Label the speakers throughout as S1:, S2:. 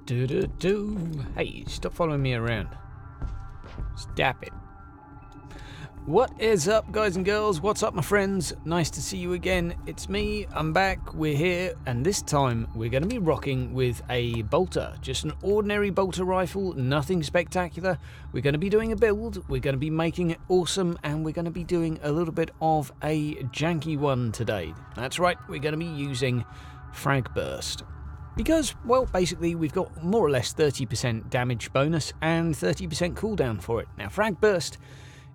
S1: Hey, stop following me around. Stop it. What is up, guys and girls? What's up, my friends? Nice to see you again. It's me. I'm back. We're here. And this time, we're going to be rocking with a bolter. Just an ordinary bolter rifle. Nothing spectacular. We're going to be doing a build. We're going to be making it awesome. And we're going to be doing a little bit of a janky one today. That's right. We're going to be using Frag Burst. Because, well, basically we've got more or less 30% damage bonus and 30% cooldown for it. Now, Frag Burst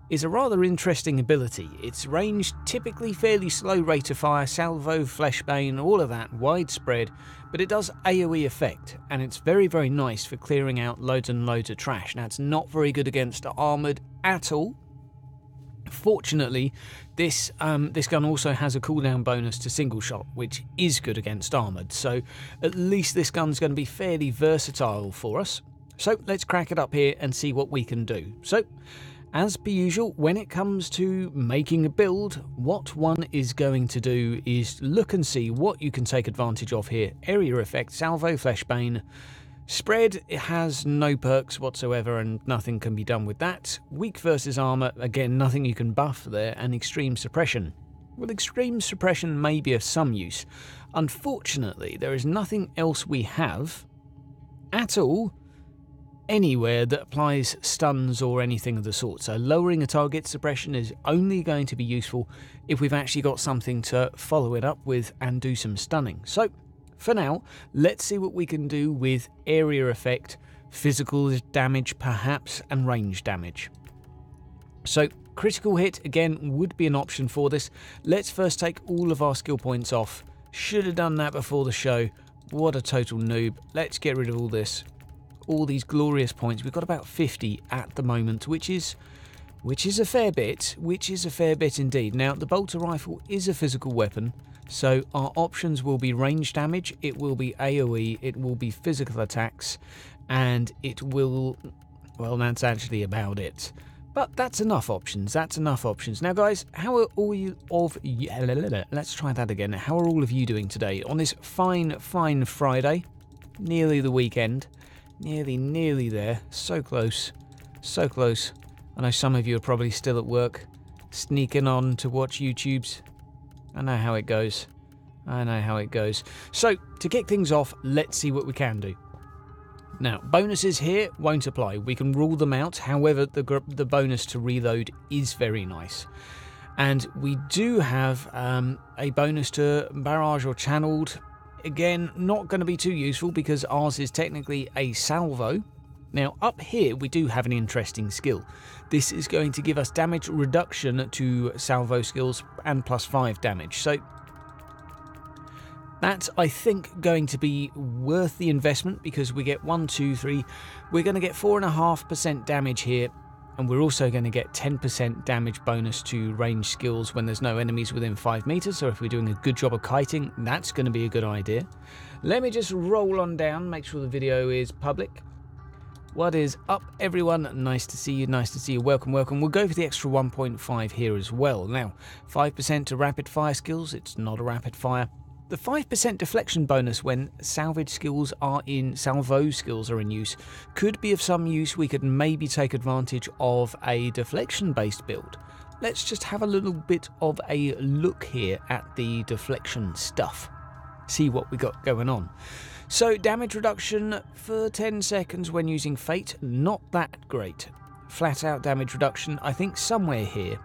S1: is a rather interesting ability. It's ranged, typically fairly slow rate of fire, salvo, fleshbane, all of that, widespread, but it does AoE effect, and it's very, very nice for clearing out loads and loads of trash. Now, it's not very good against armoured at all. Fortunately, this gun also has a cooldown bonus to single shot, which is good against armoured, so at least this gun's going to be fairly versatile for us. So let's crack it up here and see what we can do. So, as per usual, when it comes to making a build, what one is going to do is look and see what you can take advantage of here. Area effect, salvo, fleshbane. Spread, it has no perks whatsoever and nothing can be done with that. Weak versus armor, again, nothing you can buff there. And extreme suppression. Well, extreme suppression may be of some use. Unfortunately, there is nothing else we have at all anywhere that applies stuns or anything of the sort. So lowering a target suppression is only going to be useful if we've actually got something to follow it up with and do some stunning. So for now, let's see what we can do with area effect, physical damage perhaps, and range damage. So critical hit again would be an option for this. Let's first take all of our skill points off. Should have done that before the show. What a total noob. Let's get rid of all this. All these glorious points. We've got about 50 at the moment, which is a fair bit. Which is a fair bit indeed. Now, the bolter rifle is a physical weapon. So our options will be range damage, it will be AoE, it will be physical attacks, and it will, well, that's actually about it. But that's enough options, that's enough options. Now guys, how are all you of you, let's try that again. How are all of you doing today on this fine Friday? Nearly the weekend, nearly there, so close, so close. I know some of you are probably still at work, sneaking on to watch YouTubes. I know how it goes. I know how it goes. So, to kick things off, let's see what we can do. Now, bonuses here won't apply. We can rule them out. However, the bonus to reload is very nice. And we do have a bonus to barrage or channeled. Again, not going to be too useful because ours is technically a salvo. Now, up here, we do have an interesting skill. This is going to give us damage reduction to salvo skills and +5 damage. So, that's, I think, going to be worth the investment because we get 1, 2, 3. We're going to get 4.5% damage here. And we're also going to get 10% damage bonus to range skills when there's no enemies within 5 meters. So if we're doing a good job of kiting, that's going to be a good idea. Let me just roll on down, make sure the video is public. What is up, everyone? Nice to see you, nice to see you. Welcome, welcome. We'll go for the extra 1.5 here as well. Now, 5% to rapid fire skills. It's not a rapid fire. The 5% deflection bonus when salvage skills are in, salvo skills are in use, could be of some use. We could maybe take advantage of a deflection-based build. Let's just have a little bit of a look here at the deflection stuff. See what we got going on. So, damage reduction for 10 seconds when using Fate, not that great. Flat out damage reduction, I think somewhere here,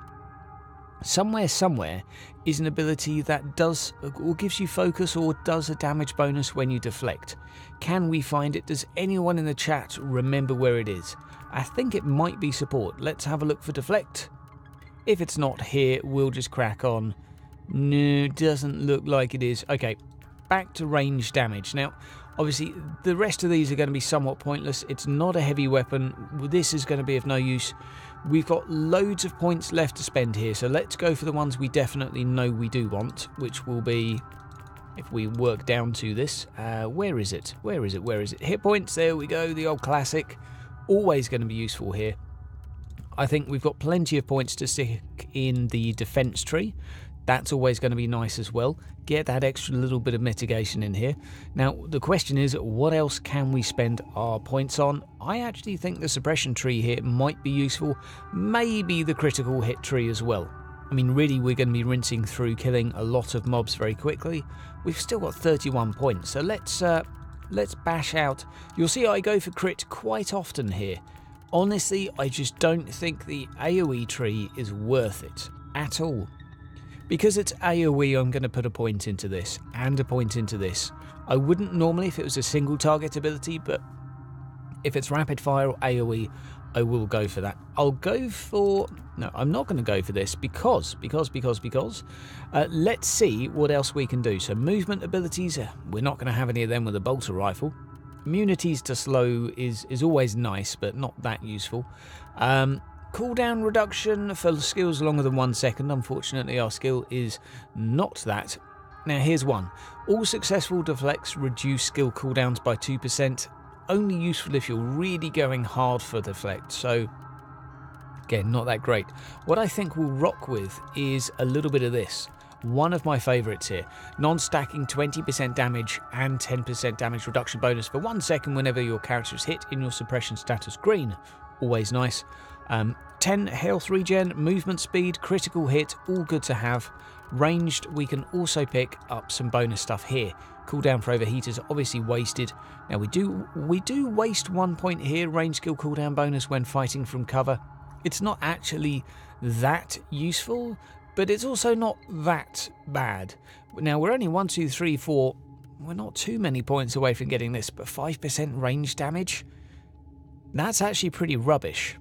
S1: somewhere is an ability that does or gives you focus or does a damage bonus when you deflect. Can we find it? Does anyone in the chat remember where it is? I think it might be support. Let's have a look for deflect. If it's not here, we'll just crack on. No, doesn't look like it is. Okay. Back to range damage. Now, obviously, the rest of these are going to be somewhat pointless. It's not a heavy weapon. This is going to be of no use. We've got loads of points left to spend here, so let's go for the ones we definitely know we do want, which will be, if we work down to this, where is it? Where is it? Where is it? Hit points, there we go, the old classic. Always going to be useful here. I think we've got plenty of points to stick in the defense tree. That's always going to be nice as well. Get that extra little bit of mitigation in here. Now, the question is, what else can we spend our points on? I actually think the suppression tree here might be useful. Maybe the critical hit tree as well. I mean, really, we're going to be rinsing through, killing a lot of mobs very quickly. We've still got 31 points, so let's bash out. You'll see I go for crit quite often here. Honestly, I just don't think the AoE tree is worth it at all. Because it's AoE, I'm going to put a point into this and a point into this. I wouldn't normally if it was a single target ability, but if it's rapid fire or AoE, I will go for that. I'll go for... No, I'm not going to go for this because let's see what else we can do. So movement abilities, we're not going to have any of them with a bolter rifle. Immunities to slow is always nice, but not that useful. Cooldown reduction for skills longer than 1 second. Unfortunately, our skill is not that. Now, here's one. All successful deflects reduce skill cooldowns by 2%. Only useful if you're really going hard for deflect. So, again, not that great. What I think we'll rock with is a little bit of this. One of my favourites here. Non-stacking 20% damage and 10% damage reduction bonus for 1 second whenever your character is hit in your suppression status green. Always nice. 10 health regen, movement speed, critical hit, all good to have. Ranged, we can also pick up some bonus stuff here. Cooldown for overheaters, obviously wasted. Now we do waste 1 point here, range skill cooldown bonus when fighting from cover. It's not actually that useful, but it's also not that bad. Now we're only 1, 2, 3, 4. We're not too many points away from getting this, but 5% range damage? That's actually pretty rubbish.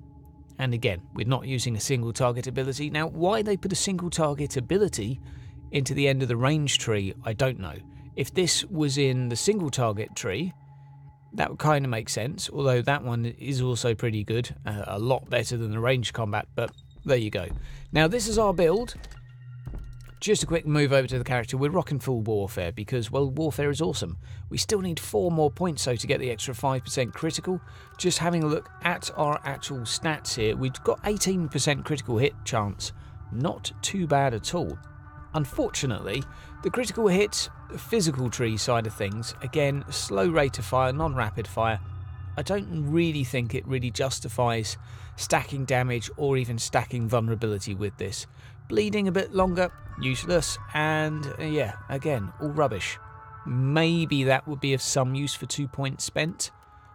S1: And again, we're not using a single target ability. Now, why they put a single target ability into the end of the range tree, I don't know. If this was in the single target tree, that would kind of make sense, although that one is also pretty good, a lot better than the range combat, but there you go. Now, this is our build. Just a quick move over to the character. We're rocking full warfare because, well, warfare is awesome. We still need 4 more points, though, to get the extra 5% critical. Just having a look at our actual stats here, we've got 18% critical hit chance. Not too bad at all. Unfortunately, the critical hit physical tree side of things, again, slow rate of fire, non-rapid fire. I don't really think it really justifies stacking damage or even stacking vulnerability with this. Bleeding a bit longer, useless, and yeah, again, all rubbish. Maybe that would be of some use for 2 points spent.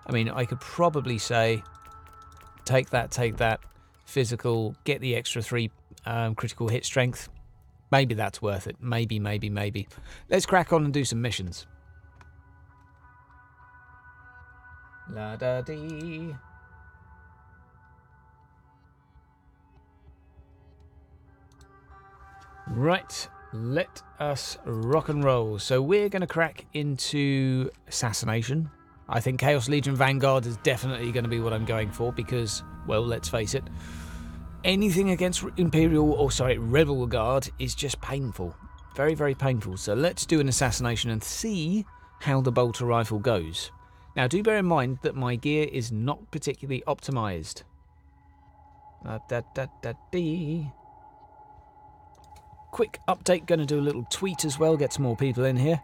S1: I mean, I could probably say, take that, physical, get the extra 3 critical hit strength. Maybe that's worth it. Maybe. Let's crack on and do some missions. La-da-dee. Right, let us rock and roll. So we're going to crack into Assassination. I think Chaos Legion Vanguard is definitely going to be what I'm going for because, well, let's face it, anything against Rebel Guard is just painful. Very, very painful. So let's do an Assassination and see how the bolter rifle goes. Now, do bear in mind that my gear is not particularly optimized. Quick update, going to do a little tweet as well, get some more people in here.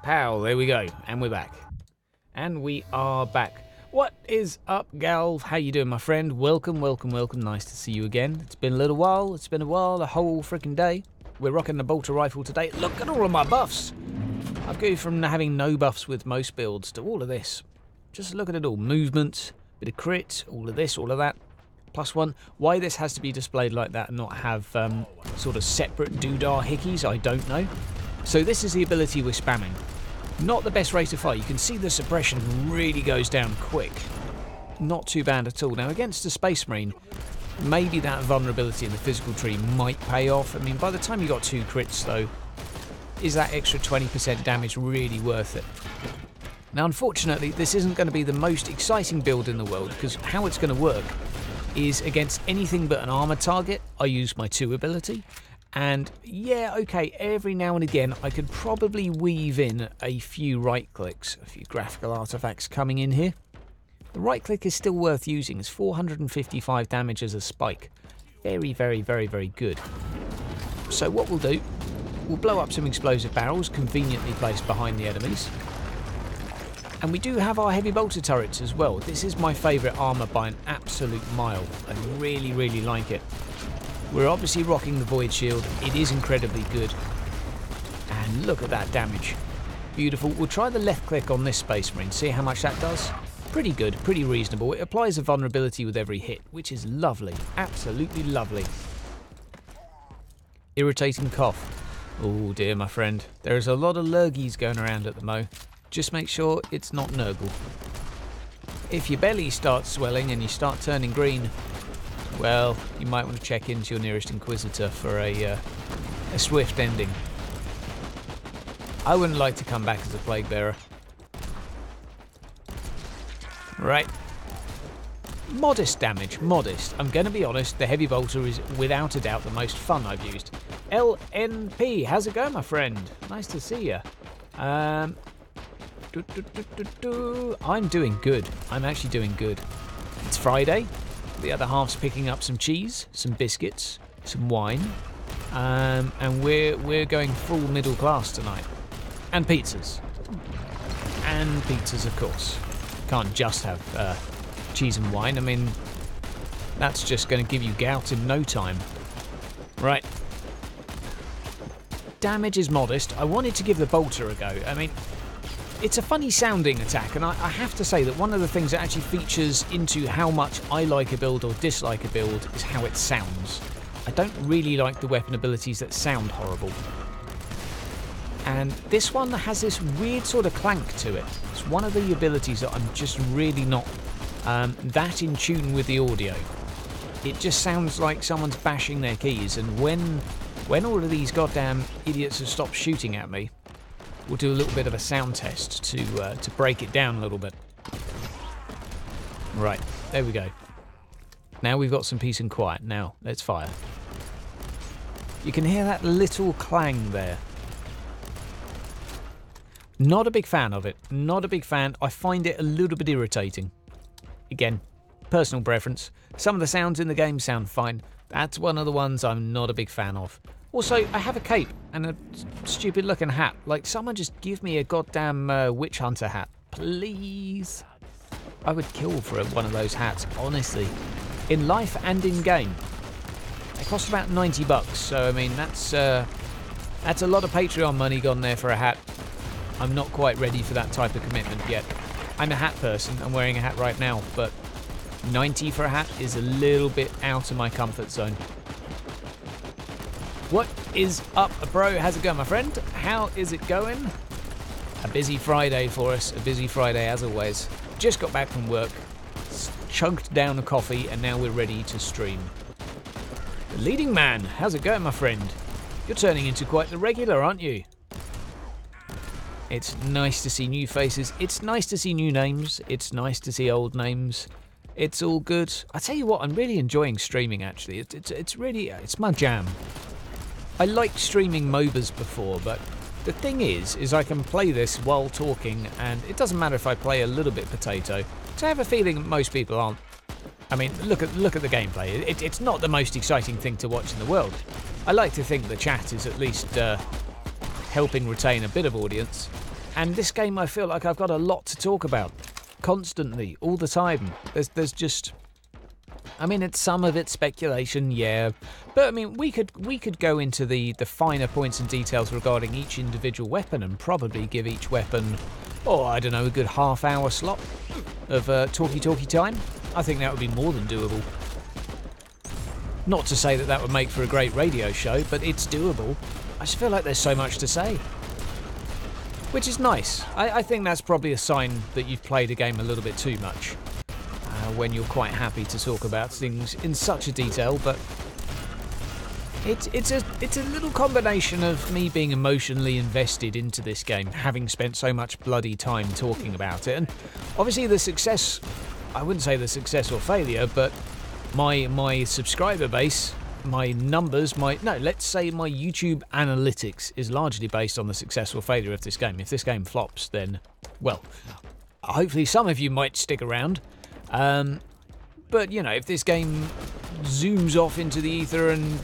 S1: Pow, there we go, and we're back. And we are back. What is up, Galv? How you doing, my friend? Welcome. Nice to see you again. It's been a little while. It's been a while, the whole freaking day. We're rocking the bolter rifle today. Look at all of my buffs. I've gone from having no buffs with most builds to all of this. Just look at it all. Movement, bit of crit, all of this, all of that. +1. Why this has to be displayed like that and not have sort of separate doodah hickeys, I don't know. So this is the ability we're spamming. Not the best rate of fire. You can see the suppression really goes down quick. Not too bad at all. Now, against a Space Marine, maybe that vulnerability in the physical tree might pay off. I mean, by the time you got 2 crits, though, is that extra 20% damage really worth it? Now, unfortunately, this isn't going to be the most exciting build in the world, because how it's going to work is against anything but an armor target, I use my 2 ability, And yeah, okay, every now and again I could probably weave in a few right clicks, a few graphical artifacts coming in here. The right click is still worth using. It's 455 damage as a spike. Very, very, very, very good. So what we'll do, we'll blow up some explosive barrels conveniently placed behind the enemies. And we do have our heavy bolter turrets as well. This is my favourite armour by an absolute mile. I really, really like it. We're obviously rocking the Void Shield. It is incredibly good. And look at that damage. Beautiful. We'll try the left click on this Space Marine, see how much that does. Pretty good, pretty reasonable. It applies a vulnerability with every hit, which is lovely. Absolutely lovely. Irritating cough. Oh dear, my friend. There's a lot of lurgies going around at the mo. Just make sure it's not Nurgle. If your belly starts swelling and you start turning green, well, you might want to check into your nearest Inquisitor for a swift ending. I wouldn't like to come back as a Plague Bearer. Right. Modest damage, modest. I'm going to be honest, the Heavy Bolter is without a doubt the most fun I've used. LNP, how's it going, my friend? Nice to see you. I'm doing good. I'm actually doing good. It's Friday. The other half's picking up some cheese, some biscuits, some wine, and we're going full middle class tonight. And pizzas. And pizzas, of course. Can't just have cheese and wine. I mean, that's just going to give you gout in no time. Right. Damage is modest. I wanted to give the bolter a go. I mean, it's a funny sounding attack, and I have to say that one of the things that actually features into how much I like a build or dislike a build is how it sounds. I don't really like the weapon abilities that sound horrible. And this one has this weird sort of clank to it. It's one of the abilities that I'm just really not that in tune with the audio. It just sounds like someone's bashing their keys, and when all of these goddamn idiots have stopped shooting at me, we'll do a little bit of a sound test to break it down a little bit. Right, there we go. Now we've got some peace and quiet. Now, let's fire. You can hear that little clang there. Not a big fan of it. Not a big fan. I find it a little bit irritating. Again, personal preference. Some of the sounds in the game sound fine. That's one of the ones I'm not a big fan of. Also, I have a cape and a stupid looking hat. Like, someone just give me a goddamn witch hunter hat. Please. I would kill for one of those hats, honestly. In life and in game. They cost about 90 bucks, so I mean, that's a lot of Patreon money gone there for a hat. I'm not quite ready for that type of commitment yet. I'm a hat person. I'm wearing a hat right now, but 90 for a hat is a little bit out of my comfort zone. What is up, bro? How's it going, my friend? How is it going? A busy Friday for us. A busy Friday, as always. Just got back from work, chugged down a coffee, and now we're ready to stream. The leading man. How's it going, my friend? You're turning into quite the regular, aren't you? It's nice to see new faces. It's nice to see new names. It's nice to see old names. It's all good. I tell you what, I'm really enjoying streaming, actually. It's my jam. I liked streaming MOBAs before, but the thing is I can play this while talking, and it doesn't matter if I play a little bit potato. So I have a feeling most people aren't. I mean, look at the gameplay. It's not the most exciting thing to watch in the world. I like to think the chat is at least helping retain a bit of audience. And this game, I feel like I've got a lot to talk about. Constantly, all the time. There's just... I mean, some of it's speculation, yeah. But I mean, we could go into the finer points and details regarding each individual weapon and probably give each weapon, I don't know, a good half-hour slot of talky time. I think that would be more than doable. Not to say that would make for a great radio show, but it's doable. I just feel like there's so much to say. Which is nice. I think that's probably a sign that you've played a game a little bit too much. When you're quite happy to talk about things in such a detail, but it's a little combination of me being emotionally invested into this game, having spent so much bloody time talking about it, and obviously the success, I wouldn't say the success or failure, but my subscriber base my numbers, let's say my YouTube analytics is largely based on the successful failure of this game. If this game flops, then, well, hopefully some of you might stick around. But, you know, if this game zooms off into the ether and,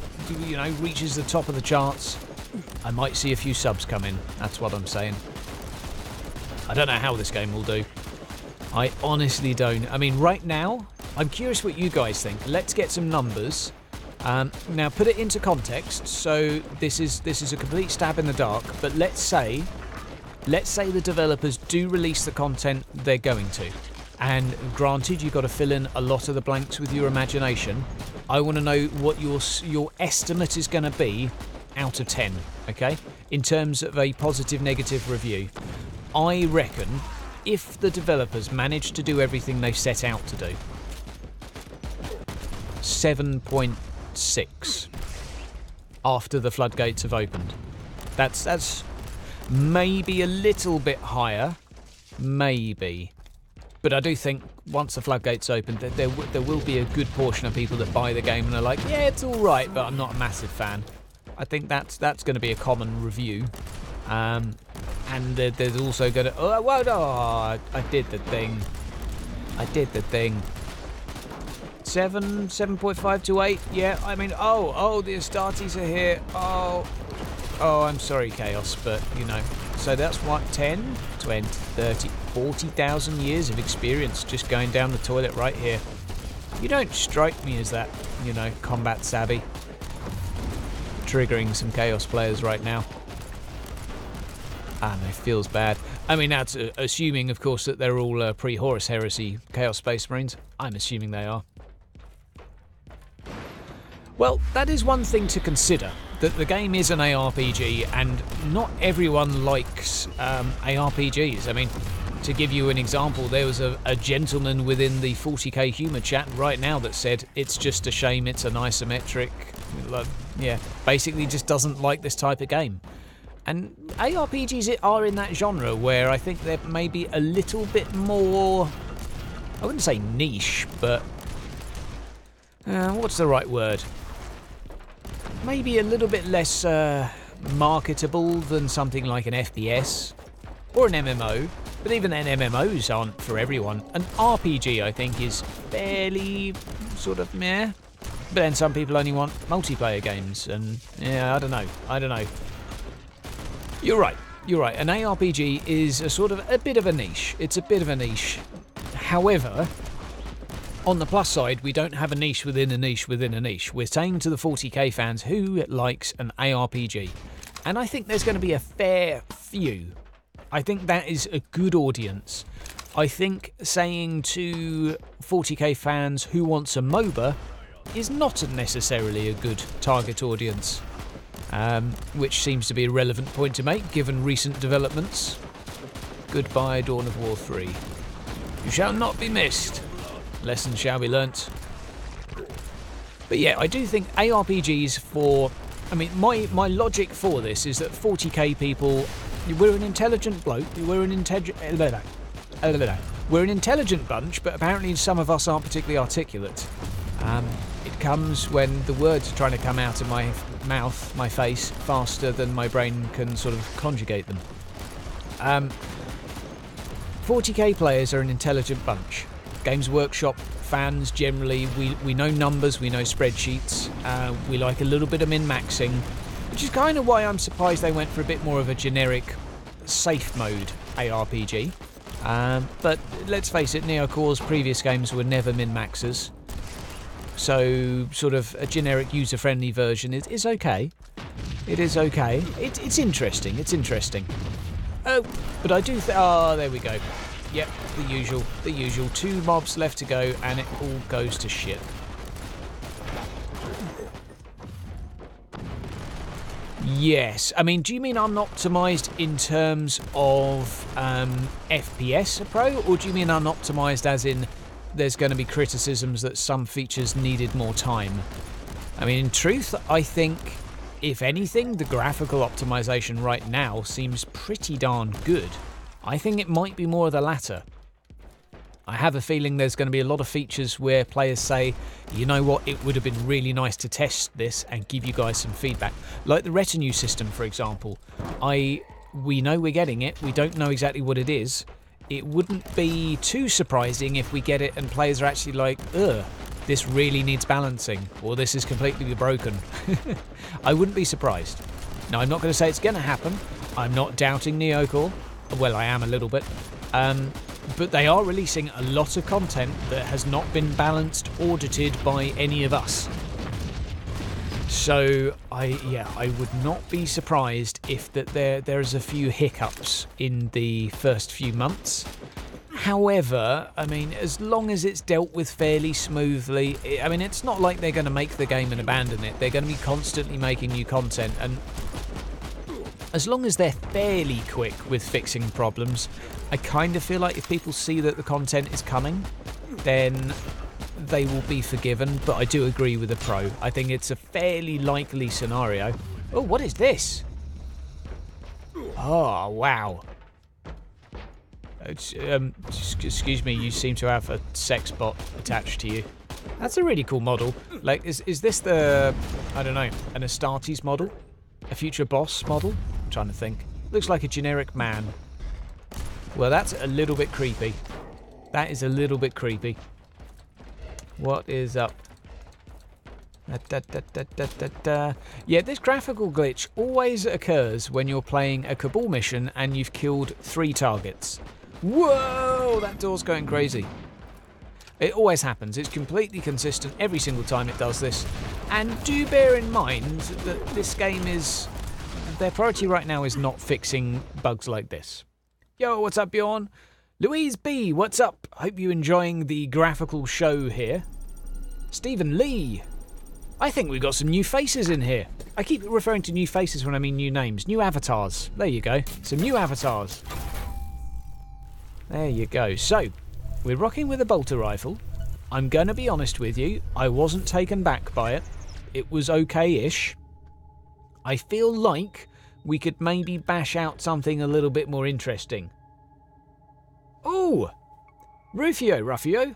S1: you know, reaches the top of the charts, I might see a few subs come in. That's what I'm saying. I don't know how this game will do. I honestly don't. I mean, right now, I'm curious what you guys think. Let's get some numbers. Now, put it into context. So this is a complete stab in the dark. But let's say the developers do release the content they're going to. And granted, you've got to fill in a lot of the blanks with your imagination. I want to know what your estimate is going to be out of 10, okay? In terms of a positive, negative review. I reckon if the developers manage to do everything they set out to do, 7.6 after the floodgates have opened. That's maybe a little bit higher, maybe. But I do think once the floodgates open, there will be a good portion of people that buy the game and are like, yeah, it's all right, but I'm not a massive fan. I think that's going to be a common review. And there's also going to... Oh, well, no, I did the thing. 7.5 to 8. Yeah, I mean, oh, the Astartes are here. Oh, I'm sorry, Chaos, but, you know. So that's what, 10, 20, 30, 40,000 years of experience just going down the toilet right here. You don't strike me as that, you know, combat savvy. Triggering some Chaos players right now. And it feels bad. I mean, that's assuming, of course, that they're all pre-Horus Heresy Chaos Space Marines. I'm assuming they are. Well, that is one thing to consider, that the game is an ARPG, and not everyone likes ARPGs. I mean, to give you an example, there was a gentleman within the 40K humour chat right now that said, it's just a shame it's an isometric. Yeah, basically just doesn't like this type of game. And ARPGs are in that genre where I think they're maybe a little bit more, I wouldn't say niche, but what's the right word? Maybe a little bit less marketable than something like an FPS or an MMO. But even then, MMOs aren't for everyone. An RPG, I think, is fairly sort of meh. But then some people only want multiplayer games, and yeah, I don't know. You're right. An ARPG is a bit of a niche. It's a bit of a niche. However, on the plus side, we don't have a niche within a niche within a niche. We're saying to the 40k fans, who likes an ARPG? And I think there's going to be a fair few. I think that is a good audience. I think saying to 40k fans who wants a MOBA is not necessarily a good target audience. Which seems to be a relevant point to make, given recent developments. Goodbye, Dawn of War 3. You shall not be missed. Lessons shall be learnt. But yeah, I do think ARPGs for... I mean, my logic for this is that 40k people... We're an intelligent bloke. We're an intelligent bunch, but apparently some of us aren't particularly articulate. It comes when the words are trying to come out of my mouth, my face, faster than my brain can sort of conjugate them. 40k players are an intelligent bunch. Games Workshop fans generally, we know numbers, we know spreadsheets, we like a little bit of min-maxing, which is kind of why I'm surprised they went for a bit more of a generic safe mode ARPG. But let's face it, Neocore's previous games were never min-maxers. So, sort of a generic user-friendly version is okay. It is okay. It's interesting. It's interesting. Oh, but I do there we go. Yep, the usual. 2 mobs left to go, and it all goes to shit. Yes. I mean, do you mean unoptimized in terms of FPS Pro, or do you mean unoptimized as in there's going to be criticisms that some features needed more time? I mean, in truth, I think, if anything, the graphical optimization right now seems pretty darn good. I think it might be more of the latter. I have a feeling there's going to be a lot of features where players say, you know what, it would have been really nice to test this and give you guys some feedback. Like the retinue system, for example. We know we're getting it. We don't know exactly what it is. It wouldn't be too surprising if we get it and players are actually like, ugh, this really needs balancing, or this is completely broken. I wouldn't be surprised. Now, I'm not going to say it's going to happen. I'm not doubting Neocore. Well, I am a little bit. But they are releasing a lot of content that has not been balanced, audited by any of us. So, I would not be surprised if there's a few hiccups in the first few months. However, I mean, as long as it's dealt with fairly smoothly, I mean, it's not like they're going to make the game and abandon it. They're going to be constantly making new content, and as long as they're fairly quick with fixing problems, I kind of feel like if people see that the content is coming, then they will be forgiven. But I do agree with the pro. I think it's a fairly likely scenario. Oh, what is this? Oh, wow. Excuse me, you seem to have a sex bot attached to you. That's a really cool model. Like, is this the, I don't know, an Astartes model? A future boss model? I'm trying to think. Looks like a generic man. Well, that's a little bit creepy. That is a little bit creepy. What is up? Yeah, this graphical glitch always occurs when you're playing a Cabal mission and you've killed 3 targets. Whoa, that door's going crazy. It always happens. It's completely consistent every single time it does this. And do bear in mind that this game is... their priority right now is not fixing bugs like this. Yo, what's up, Bjorn? Louise B, what's up? Hope you're enjoying the graphical show here. Stephen Lee. I think we've got some new faces in here. I keep referring to new faces when I mean new names. New avatars. There you go. Some new avatars. There you go. So, we're rocking with a bolter rifle. I'm going to be honest with you. I wasn't taken back by it. It was okay-ish. I feel like we could maybe bash out something a little bit more interesting. Oh! Ruffio.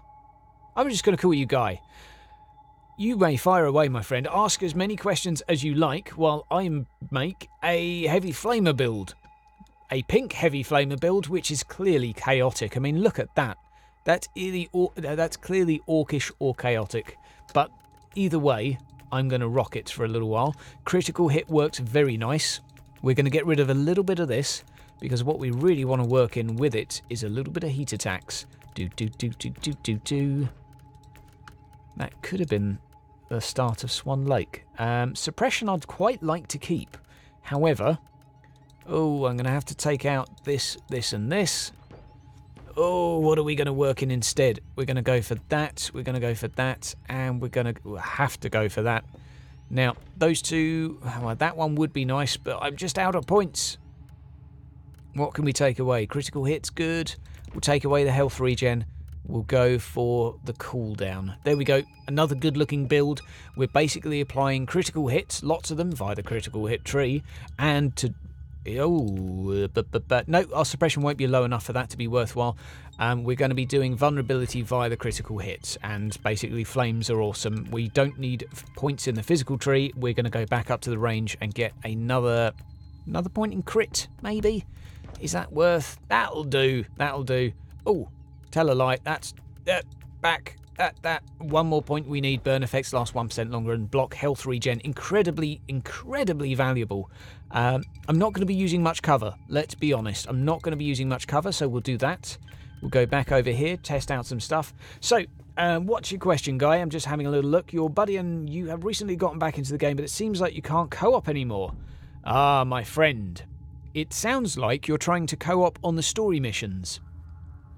S1: I'm just going to call you Guy. You may fire away, my friend. Ask as many questions as you like while I make a heavy flamer build. A pink heavy flamer build, which is clearly chaotic. I mean, look at that. That's clearly orcish or chaotic. But either way, I'm going to rock it for a little while. Critical hit works very nice. We're going to get rid of a little bit of this, because what we really want to work in with it is a little bit of heat attacks. Do. That could have been the start of Swan Lake. Suppression I'd quite like to keep. However, oh, I'm going to have to take out this, and this. Oh, what are we going to work in instead? We're going to go for that, we're going to go for that, and we're going to have to go for that. Now, those two, well, that one would be nice, but I'm just out of points. What can we take away? Critical hits, good. We'll take away the health regen. We'll go for the cooldown. There we go. Another good-looking build. We're basically applying critical hits, lots of them, via the critical hit tree, and to... oh, but no, our suppression won't be low enough for that to be worthwhile. We're going to be doing vulnerability via the critical hits, and basically flames are awesome. We don't need points in the physical tree. We're going to go back up to the range and get another point in crit, maybe? Is that worth? That'll do. Oh, tell a lie. That's back. That one more point we need. Burn effects last 1% longer and block health regen. Incredibly valuable. I'm not going to be using much cover. Let's be honest. I'm not going to be using much cover, so we'll do that. We'll go back over here, test out some stuff. So, what's your question, Guy? I'm just having a little look. Your buddy and you have recently gotten back into the game, but it seems like you can't co-op anymore. Ah, my friend. It sounds like you're trying to co-op on the story missions.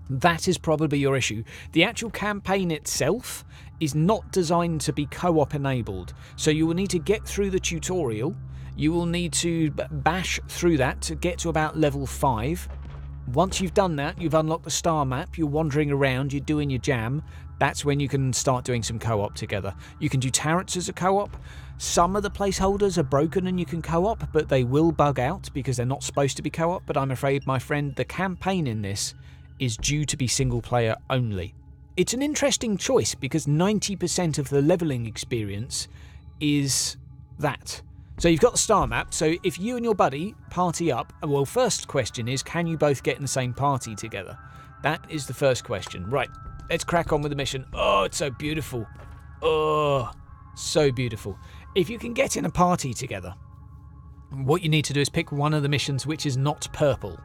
S1: That is probably your issue. The actual campaign itself is not designed to be co-op enabled. So you will need to get through the tutorial. You will need to bash through that to get to about level 5. Once you've done that, you've unlocked the star map, you're wandering around, you're doing your jam. That's when you can start doing some co-op together. You can do turrets as a co-op. Some of the placeholders are broken and you can co-op, but they will bug out because they're not supposed to be co-op. But I'm afraid, my friend, the campaign in this is due to be single player only. It's an interesting choice because 90% of the leveling experience is that. So you've got the star map, so if you and your buddy party up, well, first question is, can you both get in the same party together? That is the first question. Right, let's crack on with the mission. Oh, it's so beautiful. Oh, so beautiful. If you can get in a party together, what you need to do is pick one of the missions which is not purple.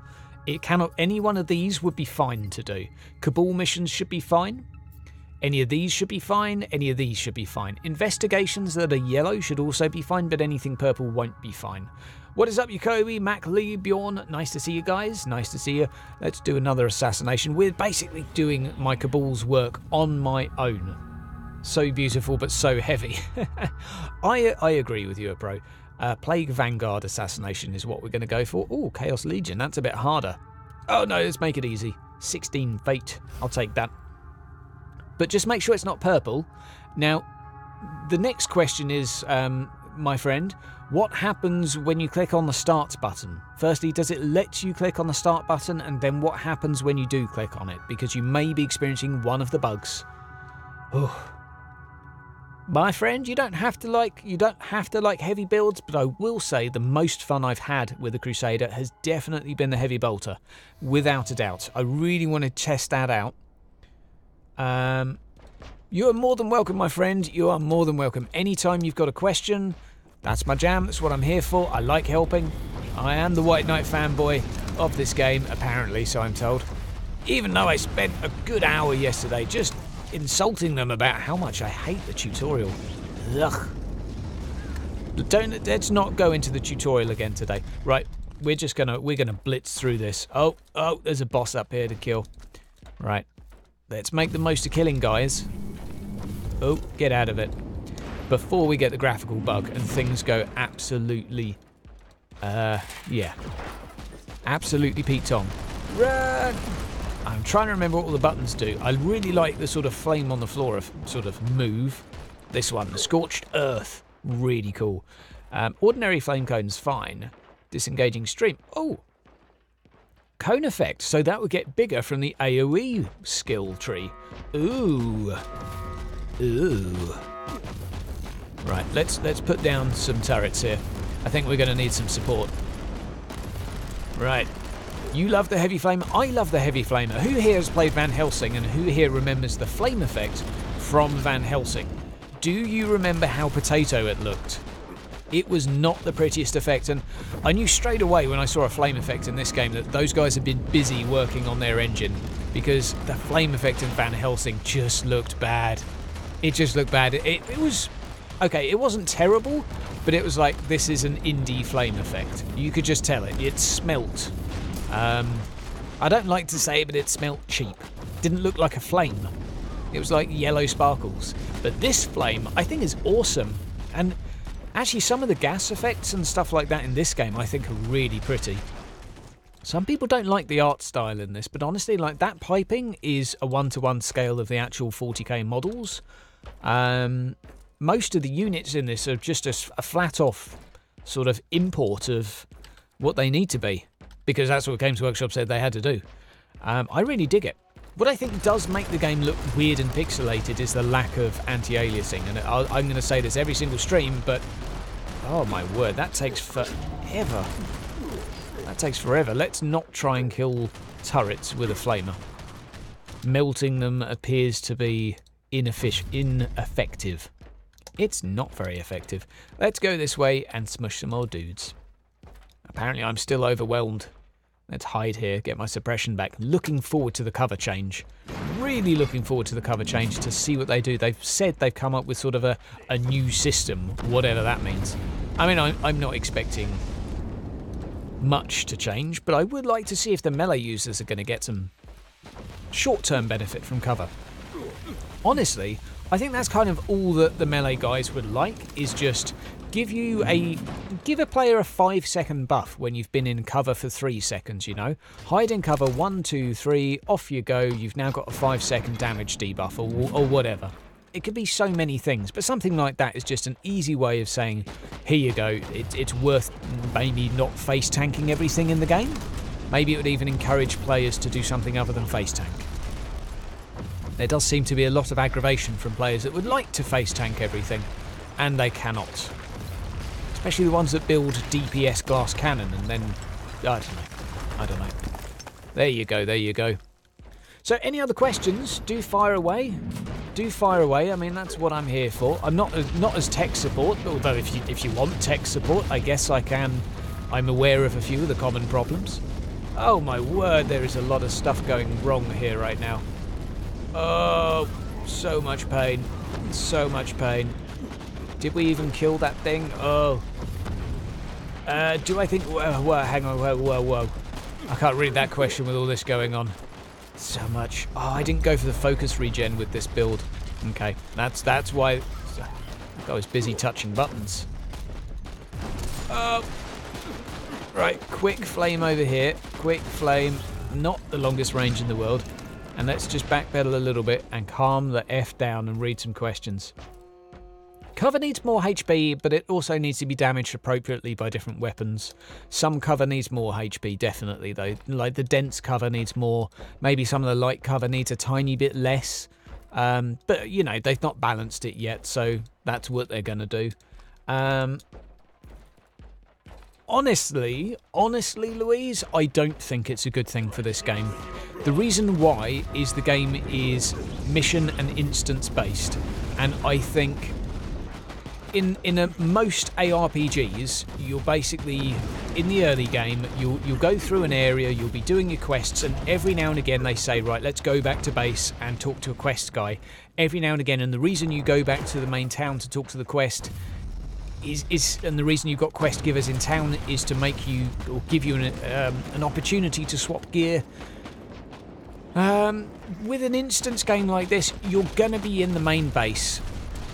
S1: It cannot. Any one of these would be fine to do. Cabal missions should be fine. Any of these should be fine. Any of these should be fine. Investigations that are yellow should also be fine, but anything purple won't be fine. What is up, Yakobi, Mac, Lee, Bjorn? Nice to see you guys. Nice to see you. Let's do another assassination. We're basically doing my Cabal's work on my own. So beautiful, but so heavy. I agree with you, bro. Plague Vanguard assassination is what we're going to go for. Oh, Chaos Legion. That's a bit harder. Oh, no, let's make it easy. 16 Fate. I'll take that. But just make sure it's not purple. Now, the next question is, my friend, what happens when you click on the start button? Firstly, does it let you click on the start button? And then what happens when you do click on it? Because you may be experiencing one of the bugs. Oh. My friend, you don't have to like heavy builds, but I will say the most fun I've had with the Crusader has definitely been the heavy bolter, without a doubt. I really want to test that out. You are more than welcome, my friend. You are more than welcome. Anytime you've got a question, that's my jam. That's what I'm here for. I like helping. I am the White Knight fanboy of this game, apparently, so I'm told. Even though I spent a good hour yesterday just insulting them about how much I hate the tutorial. Ugh. Let's not go into the tutorial again today. Right, we're gonna blitz through this. Oh, there's a boss up here to kill. Right, let's make the most of killing, guys. Oh, get out of it before we get the graphical bug and things go absolutely, yeah, absolutely Pete Tong. Run! I'm trying to remember what all the buttons do. I really like the sort of flame on the floor sort of move. This one, the Scorched Earth, really cool. Ordinary flame cone's fine. Disengaging stream. Oh, cone effect. So that would get bigger from the AoE skill tree. Ooh, ooh. Right, let's put down some turrets here. I think we're going to need some support. Right. You love the heavy flame. I love the heavy flamer. Who here has played Van Helsing and who here remembers the flame effect from Van Helsing? Do you remember how potato it looked? It was not the prettiest effect, and I knew straight away when I saw a flame effect in this game that those guys had been busy working on their engine, because the flame effect in Van Helsing just looked bad. It just looked bad. It was okay. It wasn't terrible, but it was like, this is an indie flame effect. You could just tell it. It smelt. I don't like to say it, but it smelt cheap. Didn't look like a flame. It was like yellow sparkles. But this flame, I think, is awesome. And actually, some of the gas effects and stuff like that in this game, I think, are really pretty. Some people don't like the art style in this, but honestly, like, that piping is a 1-to-1 scale of the actual 40k models. Most of the units in this are just a flat-off sort of import of what they need to be, because that's what Games Workshop said they had to do. I really dig it. What I think does make the game look weird and pixelated is the lack of anti-aliasing, and I'm going to say this every single stream, but oh my word, that takes forever. That takes forever. Let's not try and kill turrets with a flamer. Melting them appears to be ineffective. It's not very effective. Let's go this way and smush some more dudes. Apparently I'm still overwhelmed. Let's hide here, get my suppression back. Looking forward to the cover change. Really looking forward to the cover change to see what they do. They've said they've come up with sort of a new system, whatever that means. I mean, I'm not expecting much to change, but I would like to see if the melee users are going to get some short-term benefit from cover. Honestly, I think that's kind of all that the melee guys would like, is just give a player a 5-second buff when you've been in cover for 3 seconds, you know? Hide in cover 1, 2, 3, off you go, you've now got a 5-second damage debuff or whatever. It could be so many things, but something like that is just an easy way of saying, here you go, it's worth maybe not face tanking everything in the game. Maybe it would even encourage players to do something other than face tank. There does seem to be a lot of aggravation from players that would like to face tank everything, and they cannot. Especially the ones that build DPS glass cannon and then... I don't know. There you go, there you go. So any other questions, do fire away. Do fire away. I mean, that's what I'm here for. I'm not as tech support, although if you want tech support, I guess I can. I'm aware of a few of the common problems. Oh my word, there is a lot of stuff going wrong here right now. Oh, so much pain. So much pain. Did we even kill that thing? Oh. Do I think... Whoa, hang on, whoa. I can't read that question with all this going on. So much. Oh, I didn't go for the focus regen with this build. Okay, that's why I was busy touching buttons. Oh. Right, quick flame over here. Quick flame. Not the longest range in the world. And let's just backpedal a little bit and calm the F down and read some questions. Cover needs more HP, but it also needs to be damaged appropriately by different weapons. Some cover needs more HP, definitely, though. Like the dense cover needs more. Maybe some of the light cover needs a tiny bit less. But, you know, they've not balanced it yet, so that's what they're going to do. Honestly, Louise, I don't think it's a good thing for this game. The reason why is the game is mission and instance based, and I think in most ARPGs, you're basically in the early game. You'll go through an area, you'll be doing your quests, and every now and again they say, right, let's go back to base and talk to a quest guy. Every now and again, and the reason you go back to the main town to talk to the quest and the reason you've got quest givers in town is to make you or give you an opportunity to swap gear. With an instance game like this, you're gonna be in the main base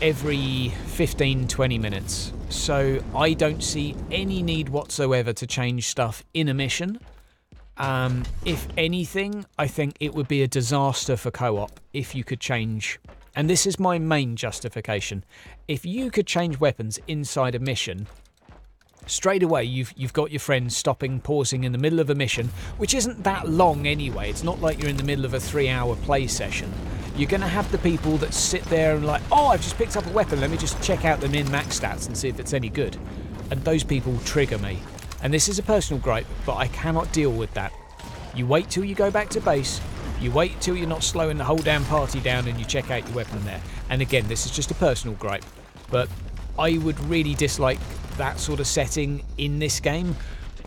S1: every 15-20 minutes, so I don't see any need whatsoever to change stuff in a mission. If anything, I think it would be a disaster for co-op if you could change, and this is my main justification, if you could change weapons inside a mission, straight away you've got your friends stopping, pausing in the middle of a mission, which isn't that long anyway. It's not like you're in the middle of a 3-hour play session. You're going to have the people that sit there and like, oh, I've just picked up a weapon, let me just check out the min-max stats and see if it's any good. And those people trigger me. And this is a personal gripe, but I cannot deal with that. You wait till you go back to base, you wait till you're not slowing the whole damn party down and you check out your weapon there. And again, this is just a personal gripe, but I would really dislike that sort of setting in this game.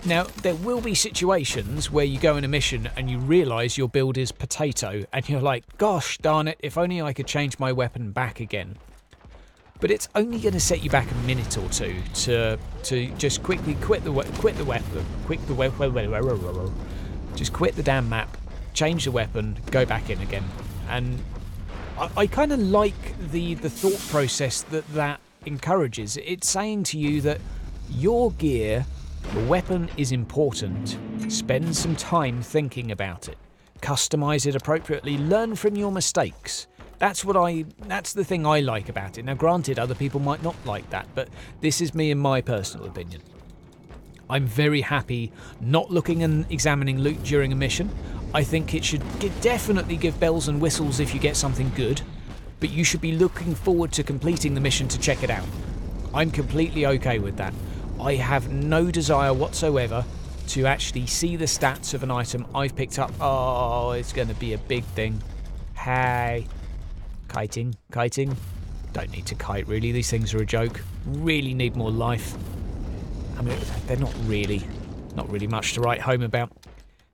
S1: Now, there will be situations where you go in a mission and you realise your build is potato and you're like, gosh darn it, if only I could change my weapon back again. But it's only going to set you back a minute or two to just quickly quit the damn map, change the weapon, go back in again. And I kind of like the thought process that encourages. It's saying to you that your gear, the weapon is important. Spend some time thinking about it. Customize it appropriately. Learn from your mistakes. That's the thing I like about it. Now, granted, other people might not like that, but this is me and my personal opinion. I'm very happy not looking and examining loot during a mission. I think it should definitely give bells and whistles if you get something good, but you should be looking forward to completing the mission to check it out. I'm completely okay with that. I have no desire whatsoever to actually see the stats of an item I've picked up. Oh, it's going to be a big thing. Hey. Kiting. Don't need to kite, really. These things are a joke. Really need more life. I mean, they're not really much to write home about.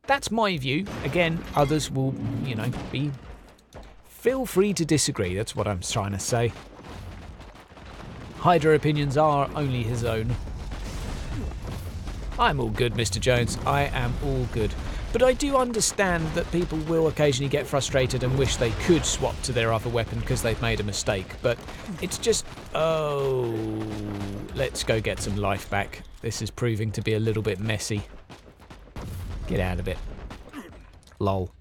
S1: That's my view. Again, others will, feel free to disagree. That's what I'm trying to say. Hydra opinions are only his own. I'm all good, Mr. Jones. I am all good. But I do understand that people will occasionally get frustrated and wish they could swap to their other weapon because they've made a mistake. But it's just, oh, let's go get some life back. This is proving to be a little bit messy. Get out of it. Lol.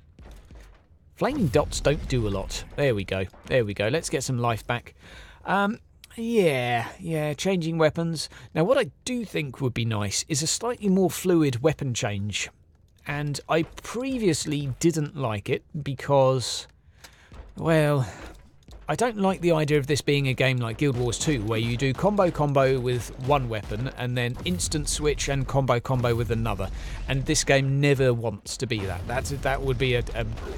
S1: Flaming dots don't do a lot. There we go. Let's get some life back. Yeah, changing weapons. Now, what I do think would be nice is a slightly more fluid weapon change. and I previously didn't like it because, well, I don't like the idea of this being a game like Guild Wars 2, where you do combo with one weapon and then instant switch and combo with another. And this game never wants to be that. That would be a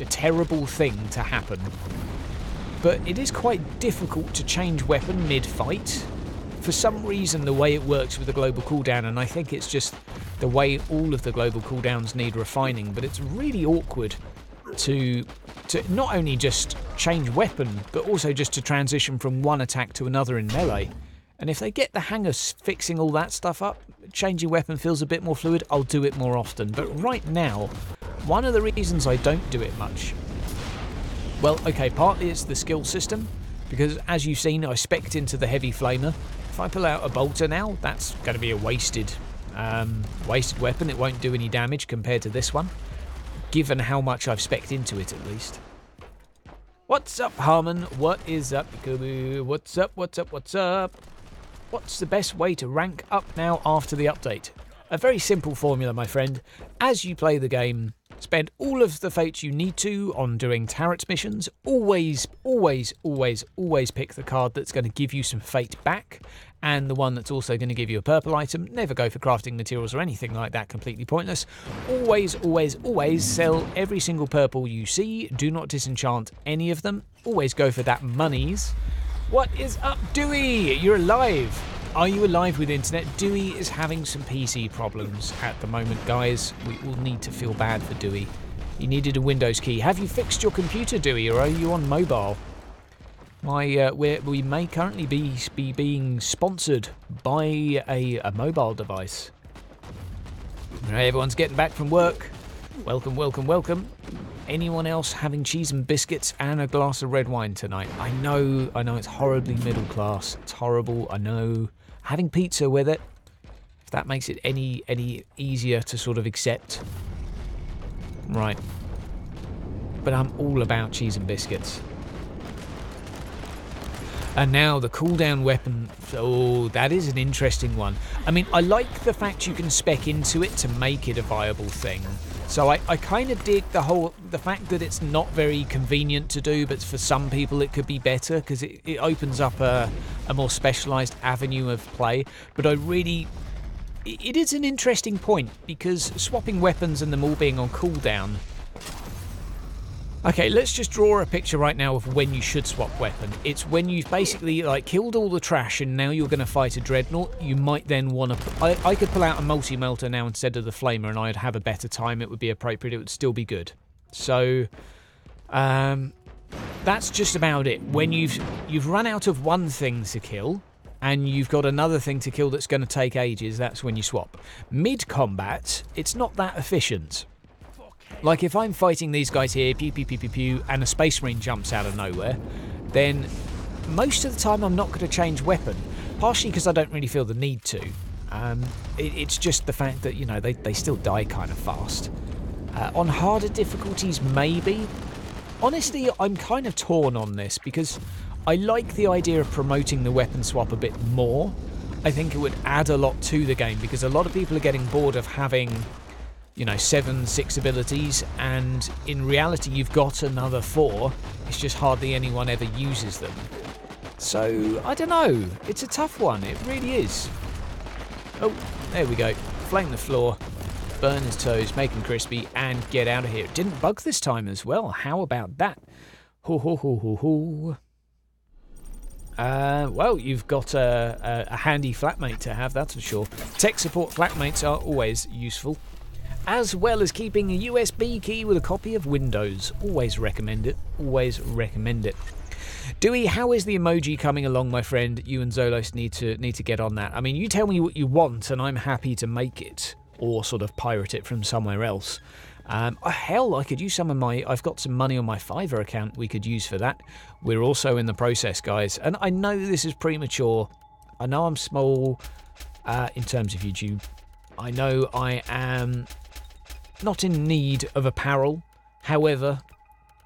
S1: terrible thing to happen. But it is quite difficult to change weapon mid-fight. For some reason, the way it works with the global cooldown, and I think it's just the way all of the global cooldowns need refining, but it's really awkward to not only just change weapon, but also just to transition from one attack to another in melee. And if they get the hang of fixing all that stuff up, changing weapon feels a bit more fluid, I'll do it more often. But right now, one of the reasons I don't do it much, well, okay, partly it's the skill system, because as you've seen, I spec'd into the heavy flamer. If I pull out a bolter now, that's going to be a wasted weapon. It won't do any damage compared to this one, given how much I've spec'd into it at least. What's up, Harmon? What is up, Ikubu? What's up, what's up, what's up? What's the best way to rank up now after the update? A very simple formula, my friend. As you play the game, spend all of the fates you need to on doing turret missions. Always pick the card that's going to give you some fate back, and the one that's also going to give you a purple item. Never go for crafting materials or anything like that, completely pointless. Always sell every single purple you see. Do not disenchant any of them. Always go for that monies. What is up, Dewey? You're alive. Are you alive with internet? Dewey is having some PC problems at the moment, guys. We all need to feel bad for Dewey. He needed a Windows key. Have you fixed your computer, Dewey, or are you on mobile? We may currently be being sponsored by a mobile device. Right, everyone's getting back from work. Welcome. Anyone else having cheese and biscuits and a glass of red wine tonight? I know it's horribly middle class. It's horrible, I know. Having pizza with it, if that makes it any easier to sort of accept. Right. But I'm all about cheese and biscuits. And now the cooldown weapon. Oh, that is an interesting one. I mean, I like the fact you can spec into it to make it a viable thing. So I kind of dig the fact that it's not very convenient to do, but for some people it could be better because it opens up a more specialised avenue of play. But it is an interesting point because swapping weapons and them all being on cooldown. Okay, let's just draw a picture right now of when you should swap weapon. It's when you've basically killed all the trash and now you're going to fight a dreadnought. You might then want to... I could pull out a multi-melter now instead of the flamer and I'd have a better time. It would be appropriate. It would still be good. So, that's just about it. When you've run out of one thing to kill and you've got another thing to kill that's going to take ages, that's when you swap. Mid-combat, it's not that efficient. Like if I'm fighting these guys here, pew, and a space marine jumps out of nowhere, then most of the time I'm not going to change weapon. Partially because I don't really feel the need to. It's just the fact that, you know, they still die kind of fast. On harder difficulties, maybe. Honestly, I'm kind of torn on this because I like the idea of promoting the weapon swap a bit more. I think it would add a lot to the game because a lot of people are getting bored of having... 6 abilities, and in reality you've got another 4, it's just hardly anyone ever uses them. So, I don't know, it's a tough one, it really is. Oh, there we go, flame the floor, burn his toes, make him crispy, and get out of here. It didn't bug this time as well, how about that? Well, you've got a handy flatmate to have, that's for sure. Tech support flatmates are always useful. As well as keeping a USB key with a copy of Windows. Always recommend it. Always recommend it. Dewey, how is the emoji coming along, my friend? You and Zolos need to get on that. I mean, you tell me what you want, and I'm happy to make it, or sort of pirate it from somewhere else. Hell, I could use some of I've got some money on my Fiverr account we could use for that. We're also in the process, guys. And I know this is premature. I know I'm small in terms of YouTube. I know I am... not in need of apparel. However,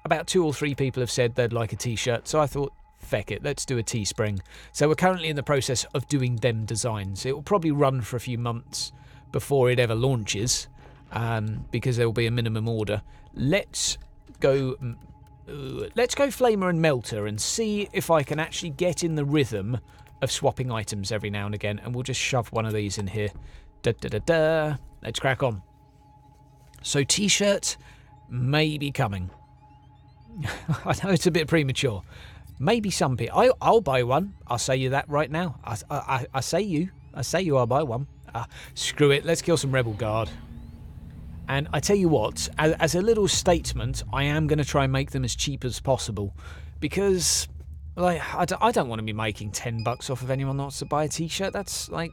S1: about 2 or 3 people have said they'd like a t-shirt, so I thought, feck it, let's do a Teespring. So we're currently in the process of doing them designs. It will probably run for a few months before it ever launches. because there will be a minimum order. Let's go Flamer and Melter and see if I can actually get in the rhythm of swapping items every now and again, and we'll just shove one of these in here. Let's crack on. So t-shirt may be coming. I know it's a bit premature. Maybe some people. I'll buy one. I'll say you that right now. I say you I'll buy one. Screw it. Let's kill some Rebel Guard. And I tell you what, as a little statement, I am going to try and make them as cheap as possible, because like I don't want to be making $10 off of anyone that wants to buy a t-shirt. That's like,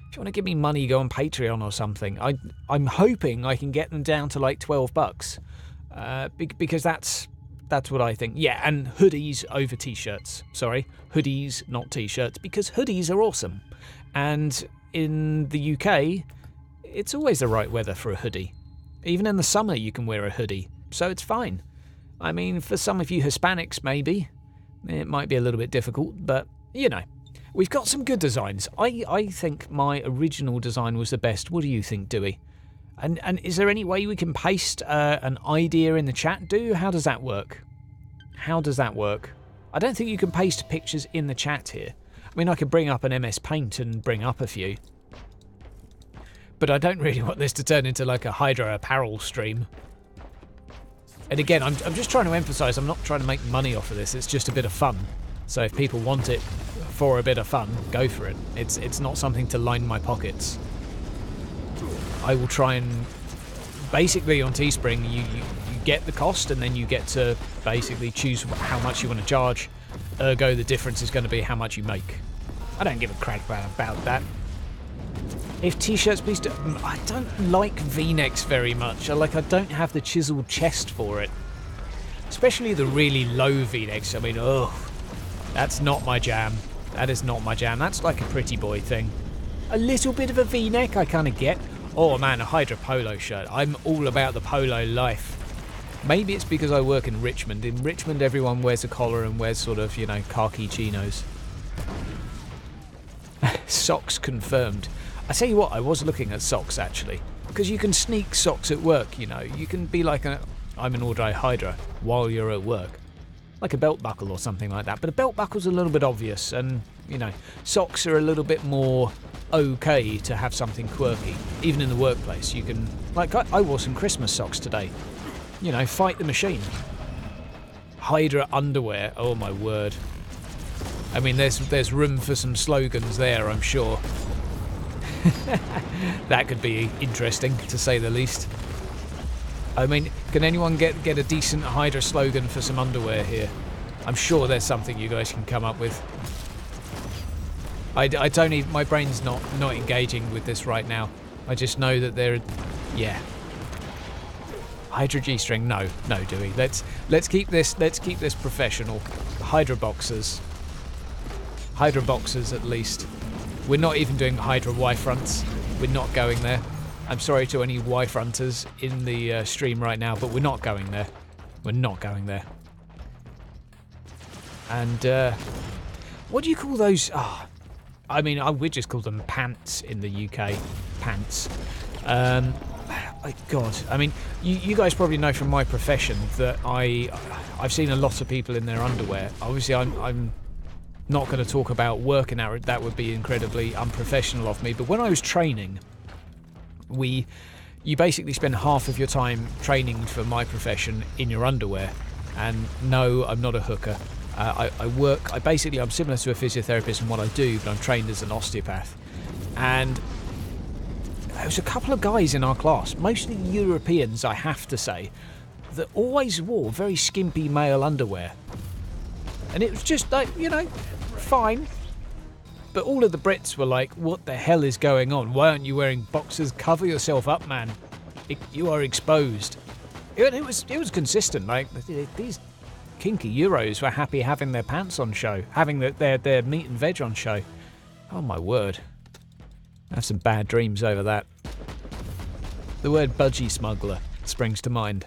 S1: if you want to give me money, go on Patreon or something. I'm hoping I can get them down to like $12, because that's what I think. Yeah, and hoodies over t-shirts. Sorry, hoodies, not t-shirts, because hoodies are awesome. And in the UK, it's always the right weather for a hoodie. Even in the summer, you can wear a hoodie, so it's fine. I mean, for some of you Hispanics, maybe it might be a little bit difficult, but you know, we've got some good designs. I think my original design was the best. What do you think, Dewey? And is there any way we can paste an idea in the chat, Do? How does that work? How does that work? I don't think you can paste pictures in the chat here. I mean, I could bring up an MS Paint and bring up a few. But I don't really want this to turn into like a Hydra apparel stream. And again, I'm just trying to emphasise, I'm not trying to make money off of this. It's just a bit of fun. So if people want it for a bit of fun, go for it. It's not something to line my pockets. I will try and... Basically on Teespring, you get the cost, and then you get to basically choose how much you want to charge. Ergo, the difference is going to be how much you make. I don't give a crap about that. If t-shirts, please do. I don't like V-necks very much. I don't have the chiseled chest for it. Especially the really low V-necks. I mean, ugh. That's not my jam. That is not my jam. That's like a pretty boy thing. A little bit of a V-neck I kind of get. Oh man, a Hydra polo shirt. I'm all about the polo life. Maybe it's because I work in Richmond. In Richmond, everyone wears a collar and wears sort of, you know, khaki chinos. Socks confirmed. I tell you what, I was looking at socks actually, because you can sneak socks at work, you know. You can be like I'm an Ordre Hydra while you're at work. Like a belt buckle or something like that. But a belt buckle's a little bit obvious, and, you know, socks are a little bit more okay to have something quirky. Even in the workplace, you can... Like, I wore some Christmas socks today. You know, fight the machine. Hydra underwear, oh my word. I mean, there's room for some slogans there, I'm sure. That could be interesting, to say the least. I mean, can anyone get a decent Hydra slogan for some underwear here? I'm sure there's something you guys can come up with. I don't even... My brain's not engaging with this right now. I just know that there... Yeah. Hydra G-string, no, Dewey. Let's keep this professional. Hydra boxers. Hydra boxers, at least. We're not even doing Hydra Y-fronts. We're not going there. I'm sorry to any Y-fronters in the stream right now, but we're not going there. We're not going there. And, what do you call those? Oh, I mean, we just call them pants in the UK. Pants. God, I mean, you guys probably know from my profession that I've seen a lot of people in their underwear. Obviously, I'm not going to talk about working out. That would be incredibly unprofessional of me. But when I was training, you basically spend half of your time training for my profession in your underwear. And no, I'm not a hooker. I'm similar to a physiotherapist in what I do, but I'm trained as an osteopath. And there was a couple of guys in our class, mostly Europeans, I have to say, that always wore very skimpy male underwear. And it was just like, you know, fine. But all of the Brits were like, what the hell is going on? Why aren't you wearing boxers? Cover yourself up, man. You are exposed. It was consistent. Like, these kinky Euros were happy having their pants on show, having their meat and veg on show. Oh my word. I have some bad dreams over that. The word budgie smuggler springs to mind.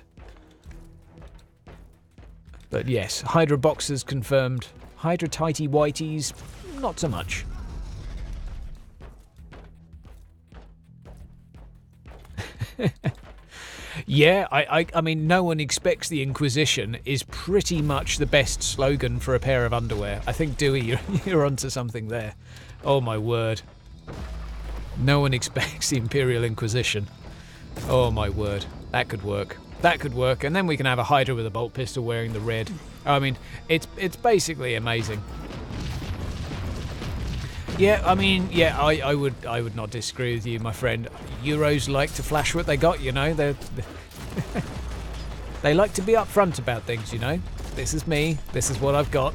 S1: But yes, Hydra boxers confirmed. Hydra tighty whities, not so much. Yeah, I mean, no one expects the Inquisition is pretty much the best slogan for a pair of underwear. I think, Dewey, you're onto something there. Oh, my word. No one expects the Imperial Inquisition. Oh, my word. That could work. That could work. And then we can have a Hydra with a bolt pistol wearing the red. I mean, it's basically amazing. Yeah, I mean, yeah, I would not disagree with you, my friend. Euros like to flash what they got, you know. They like to be upfront about things, you know. This is me. This is what I've got.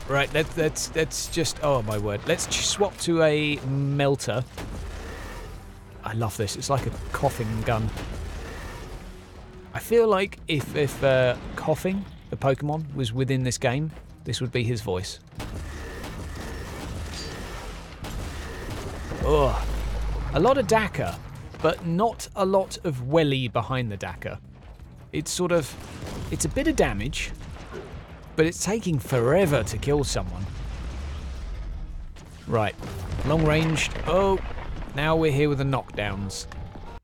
S1: Right, let's just... Oh, my word. Let's swap to a melter. I love this. It's like a coughing gun. I feel like if Coughing, the Pokemon, was within this game, this would be his voice. Ugh. A lot of Dakka, but not a lot of welly behind the Dakka. It's sort of... It's a bit of damage, but it's taking forever to kill someone. Right. Long ranged. Oh, now we're here with the knockdowns.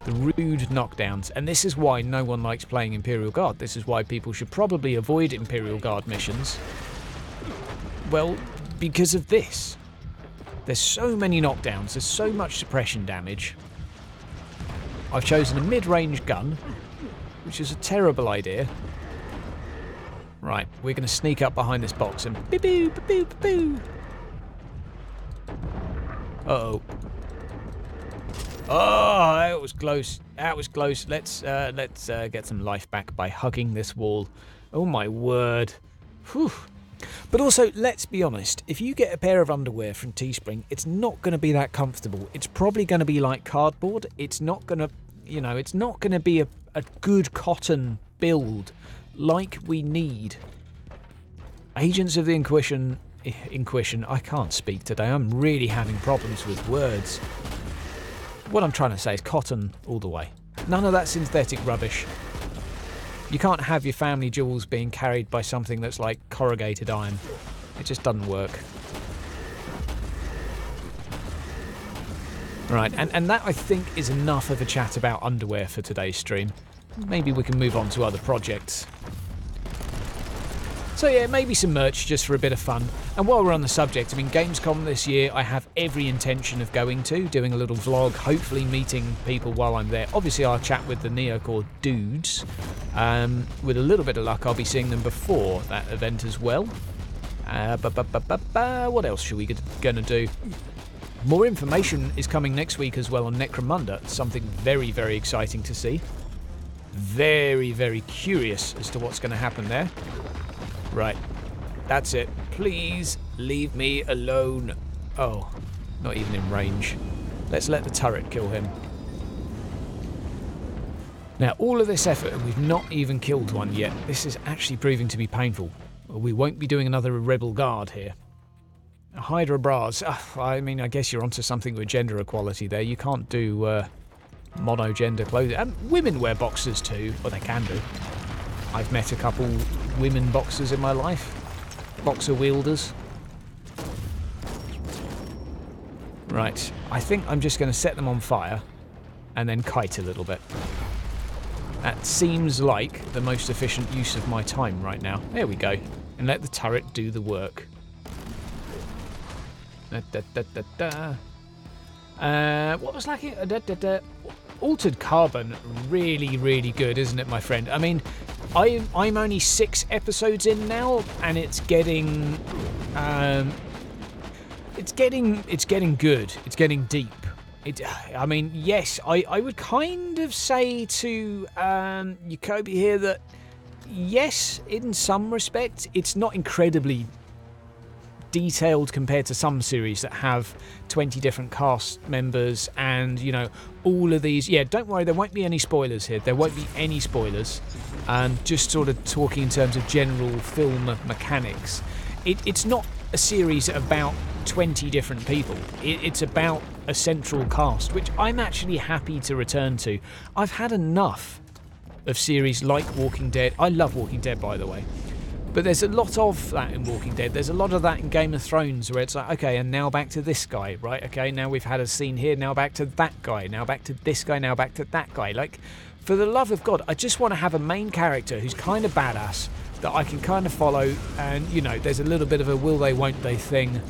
S1: The rude knockdowns. And this is why no one likes playing Imperial Guard. This is why people should probably avoid Imperial Guard missions. Well, because of this. There's so many knockdowns, there's so much suppression damage. I've chosen a mid-range gun, which is a terrible idea. Right, we're going to sneak up behind this box and boo boo boo boo. Uh-oh. Oh, that was close. That was close. Let's get some life back by hugging this wall. Oh my word. Whew. But also, let's be honest, if you get a pair of underwear from Teespring, it's not going to be that comfortable. It's probably going to be like cardboard. It's not going to, you know, it's not going to be a good cotton build like we need. Agents of the Inquisition, I can't speak today. I'm really having problems with words. What I'm trying to say is cotton all the way. None of that synthetic rubbish. You can't have your family jewels being carried by something that's like corrugated iron. It just doesn't work. Right, and that I think is enough of a chat about underwear for today's stream. Maybe we can move on to other projects. So yeah, maybe some merch just for a bit of fun. And while we're on the subject, I mean, Gamescom this year, I have every intention of going to, doing a little vlog, hopefully meeting people while I'm there. Obviously, I'll chat with the Neocore dudes. With a little bit of luck, I'll be seeing them before that event as well. What else should we gonna do? More information is coming next week as well on Necromunda. Something very, very exciting to see. Very, very curious as to what's going to happen there. Right, that's it. Please leave me alone. Oh, not even in range. Let's let the turret kill him. Now, all of this effort, and we've not even killed one yet. This is actually proving to be painful. We won't be doing another Rebel Guard here. Hydra bras. I mean, I guess you're onto something with gender equality there. You can't do mono-gender clothing. Women wear boxers too, or they can do. I've met a couple women boxers in my life. Boxer wielders. Right, I think I'm just going to set them on fire and then kite a little bit. That seems like the most efficient use of my time right now. There we go. And let the turret do the work. What was lacking? Altered Carbon, really, really good, isn't it, my friend? I mean, I'm only 6 episodes in now, and it's getting good. It's getting deep. I mean, yes, I would kind of say to Jacoby here that yes, in some respects, it's not incredibly detailed compared to some series that have 20 different cast members and, you know, all of these. Yeah, don't worry, there won't be any spoilers here. There won't be any spoilers. Just sort of talking in terms of general film mechanics. It's not a series about 20 different people. It's about a central cast, which I'm actually happy to return to. I've had enough of series like Walking Dead. I love Walking Dead, by the way. But there's a lot of that in Walking Dead. There's a lot of that in Game of Thrones where it's like, okay, and now back to this guy, right? Okay, now we've had a scene here, now back to that guy, now back to this guy, now back to that guy. Like, for the love of God, I just want to have a main character who's kind of badass that I can kind of follow, and, you know, there's a little bit of a will they, won't they thing.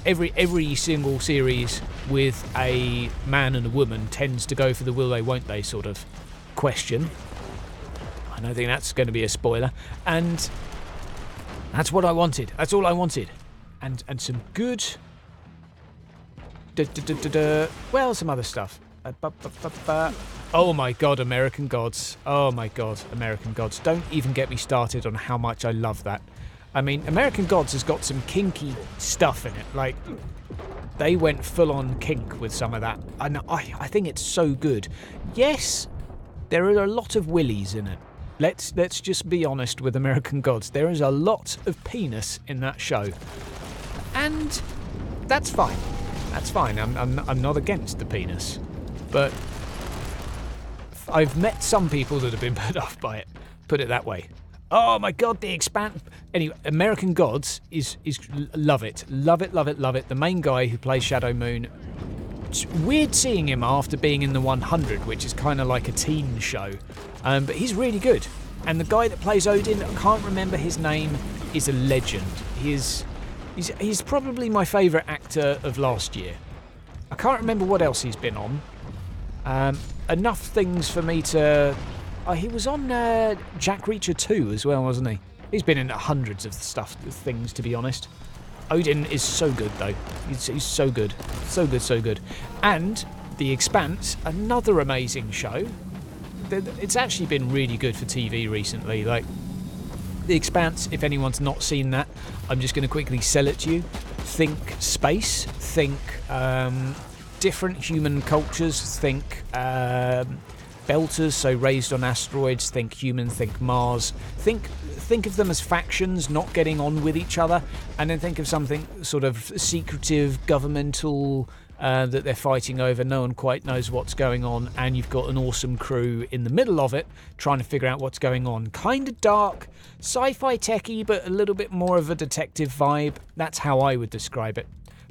S1: Every single series with a man and a woman tends to go for the will they, won't they sort of question. I don't think that's going to be a spoiler. And that's what I wanted. That's all I wanted. And some good... well, some other stuff. Oh my God, American Gods. Oh my God, American Gods. Don't even get me started on how much I love that. I mean, American Gods has got some kinky stuff in it. Like, they went full-on kink with some of that. And I think it's so good. Yes, there are a lot of willies in it. Let's just be honest with American Gods. There is a lot of penis in that show. And that's fine. That's fine. I'm not against the penis. But I've met some people that have been put off by it. Put it that way. Oh my God, the expand. Anyway, American Gods is love it. Love it, love it, love it. The main guy who plays Shadow Moon, it's weird seeing him after being in the 100, which is kind of like a teen show. But he's really good. And the guy that plays Odin, I can't remember his name, is a legend. He's probably my favourite actor of last year. I can't remember what else he's been on. Enough things for me to... he was on Jack Reacher 2 as well, wasn't he? He's been in hundreds of things, to be honest. Odin is so good, though. He's so good. So good, so good. And The Expanse, another amazing show. It's actually been really good for TV recently. Like, The Expanse, if anyone's not seen that, I'm just going to quickly sell it to you. Think space, think different human cultures, think belters, so raised on asteroids, think human, think Mars, think of them as factions not getting on with each other, and then think of something sort of secretive, governmental, that they're fighting over, no one quite knows what's going on, and you've got an awesome crew in the middle of it trying to figure out what's going on. Kind of dark, sci-fi techy, but a little bit more of a detective vibe. That's how I would describe it.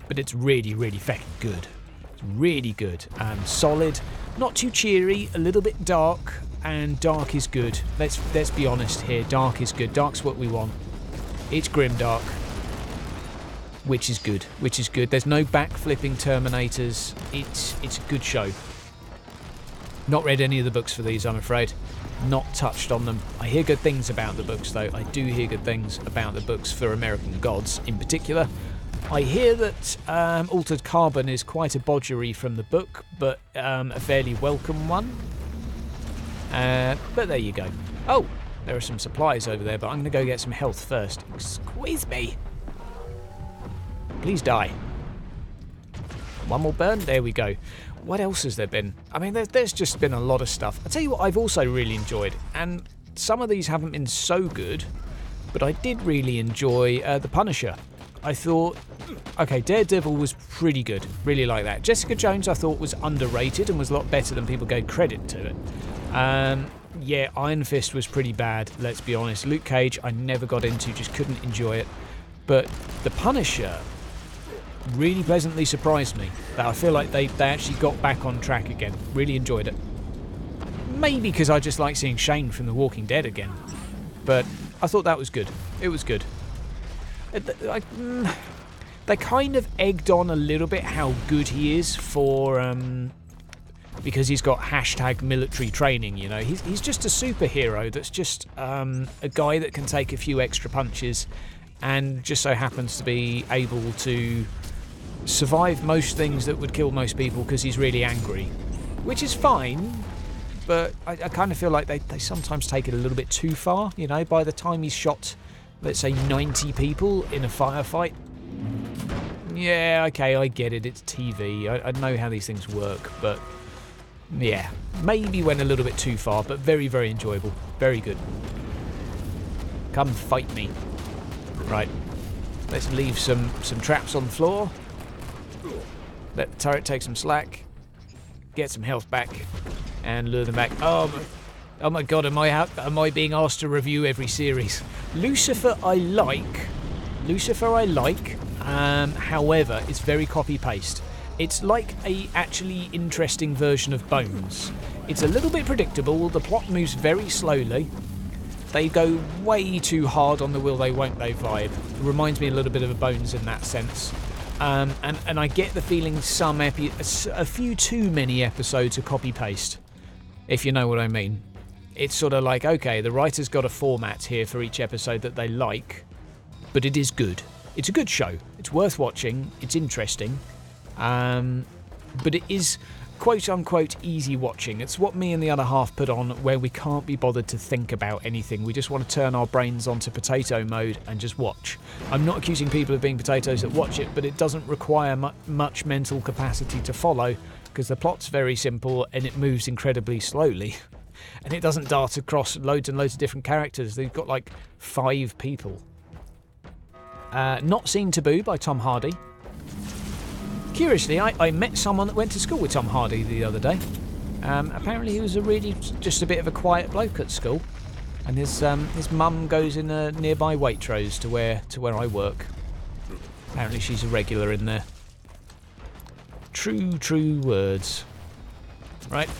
S1: But it's really, really fucking good. It's really good. Solid, not too cheery, a little bit dark, and dark is good. Let's be honest here, dark is good. Dark's what we want. It's grimdark. Which is good. There's no backflipping Terminators. It's a good show. Not read any of the books for these, I'm afraid. Not touched on them. I hear good things about the books, though. I do hear good things about the books for American Gods, in particular. I hear that Altered Carbon is quite a bodgery from the book, but a fairly welcome one. But there you go. Oh, there are some supplies over there, but I'm going to go get some health first. Squeeze me. Please die. One more burn. There we go. What else has there been? I mean, there's just been a lot of stuff. I'll tell you what I've also really enjoyed, and some of these haven't been so good, but I did really enjoy The Punisher. I thought, okay, Daredevil was pretty good. Really like that. Jessica Jones I thought was underrated and was a lot better than people gave credit to it. Yeah, Iron Fist was pretty bad, let's be honest. Luke Cage I never got into, just couldn't enjoy it. But The Punisher really pleasantly surprised me. That I feel like they actually got back on track again. Really enjoyed it. Maybe because I just like seeing Shane from The Walking Dead again. But I thought that was good. It was good. They kind of egged on a little bit how good he is for... because he's got hashtag military training, you know. He's just a superhero that's just a guy that can take a few extra punches and just so happens to be able to survive most things that would kill most people because he's really angry. Which is fine, but I kind of feel like they sometimes take it a little bit too far, you know. By the time he's shot, let's say, 90 people in a firefight, yeah, okay, I get it, it's TV. I know how these things work, but... yeah, maybe went a little bit too far, but very, very enjoyable. Very good. Come fight me. Right. Let's leave some traps on the floor. Let the turret take some slack. Get some health back. And lure them back. Oh, Oh my god, am I being asked to review every series? Lucifer I like. However, it's very copy-paste. It's like a actually interesting version of Bones. It's a little bit predictable, the plot moves very slowly. They go way too hard on the will they won't they vibe. It reminds me a little bit of a Bones in that sense. And I get the feeling a few too many episodes are copy-paste, if you know what I mean. It's sort of like, okay, the writer's got a format here for each episode that they like, but it is good. It's a good show. It's worth watching. It's interesting. But it is quote-unquote easy watching. It's what me and the other half put on where we can't be bothered to think about anything. We just want to turn our brains onto potato mode and just watch. I'm not accusing people of being potatoes that watch it, but it doesn't require much mental capacity to follow because the plot's very simple and it moves incredibly slowly. And it doesn't dart across loads and loads of different characters. They've got like 5 people. Not Seen Taboo by Tom Hardy. Curiously, I met someone that went to school with Tom Hardy the other day. Apparently he was just a bit of a quiet bloke at school. And his mum goes in a nearby Waitrose to where I work. Apparently she's a regular in there. True words. Right.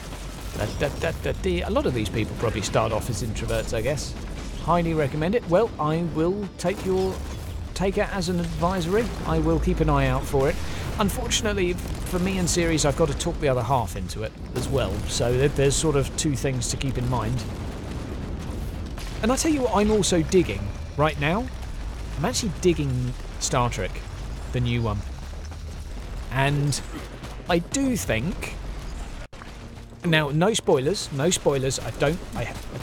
S1: A lot of these people probably start off as introverts, I guess. Highly recommend it. Well, I will take it as an advisory. I will keep an eye out for it. Unfortunately, for me and series, I've got to talk the other half into it as well. So there's sort of 2 things to keep in mind. And I tell you what I'm also digging right now. I'm actually digging Star Trek, the new one. And I do think... Now, no spoilers.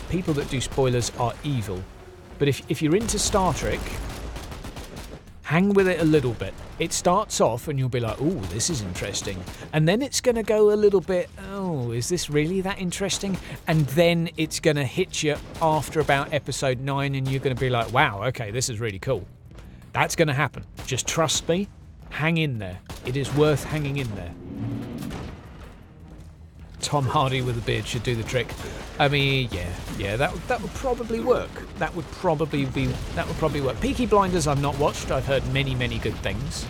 S1: People that do spoilers are evil. But if you're into Star Trek, hang with it a little bit. It starts off and you'll be like, oh, this is interesting. And then it's going to go a little bit, oh, is this really that interesting? And then it's going to hit you after about episode 9 and you're going to be like, wow, okay, this is really cool. That's going to happen. Just trust me. Hang in there. It is worth hanging in there. Tom Hardy with a beard should do the trick. I mean, yeah, that would probably work. That would probably work. Peaky Blinders I've not watched. I've heard many good things.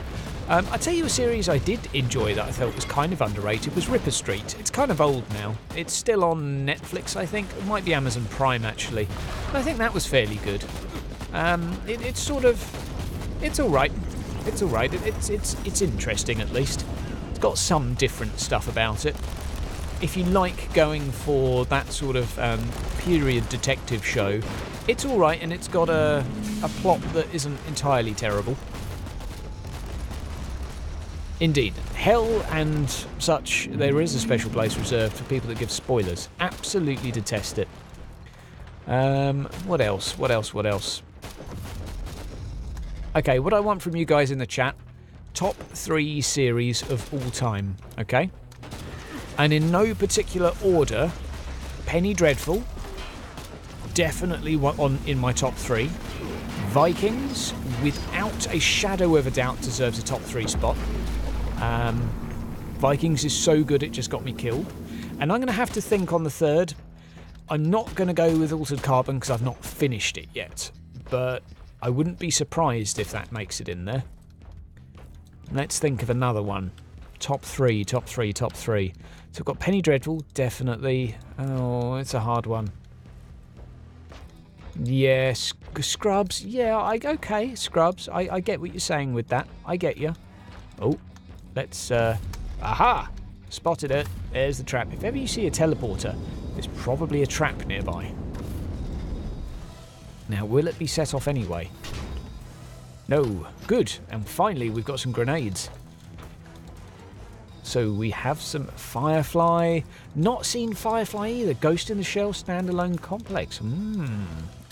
S1: I tell you a series I did enjoy that I felt was kind of underrated was Ripper Street. It's kind of old now. It's still on Netflix, I think. It might be Amazon Prime actually. But I think that was fairly good. It's all right. It's all right. It's interesting at least. It's got some different stuff about it. If you like going for that sort of period detective show, it's alright and it's got a plot that isn't entirely terrible. Indeed, hell and such, there is a special place reserved for people that give spoilers. Absolutely detest it. What else? Okay, what I want from you guys in the chat, top 3 series of all time, okay? And in no particular order, Penny Dreadful, definitely in my top 3. Vikings, without a shadow of a doubt, deserves a top 3 spot. Vikings is so good it just got me killed. And I'm going to have to think on the 3rd. I'm not going to go with Altered Carbon because I've not finished it yet. But I wouldn't be surprised if that makes it in there. Let's think of another one. Top 3. So I've got Penny Dreadful, definitely. Oh, it's a hard one. Yes, Scrubs. Yeah, okay, Scrubs. I get what you're saying with that. I get you. Oh, let's... aha! Spotted it. There's the trap. If ever you see a teleporter, there's probably a trap nearby. Now, will it be set off anyway? No. Good. And finally, we've got some grenades. So we have some Firefly. Not seen Firefly either. Ghost in the Shell standalone complex.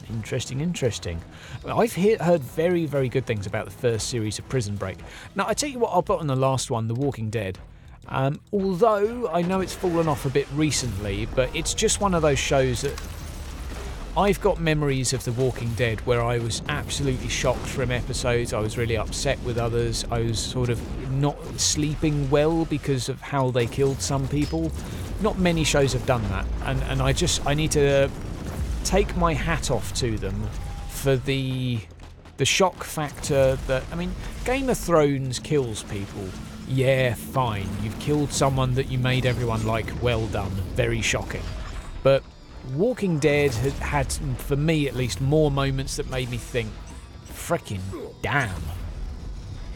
S1: Interesting. I've heard very good things about the first series of Prison Break. Now, I tell you what I'll put on the last one, The Walking Dead. Although I know it's fallen off a bit recently, but it's just one of those shows that I've got memories of The Walking Dead where I was absolutely shocked from episodes. I was really upset with others. I was sort of not sleeping well because of how they killed some people. not many shows have done that, and I need to take my hat off to them for the shock factor that, I mean, Game of Thrones kills people. Yeah, fine, you've killed someone that you made everyone like, well done, very shocking. But Walking Dead had, for me at least, more moments that made me think, frickin' damn.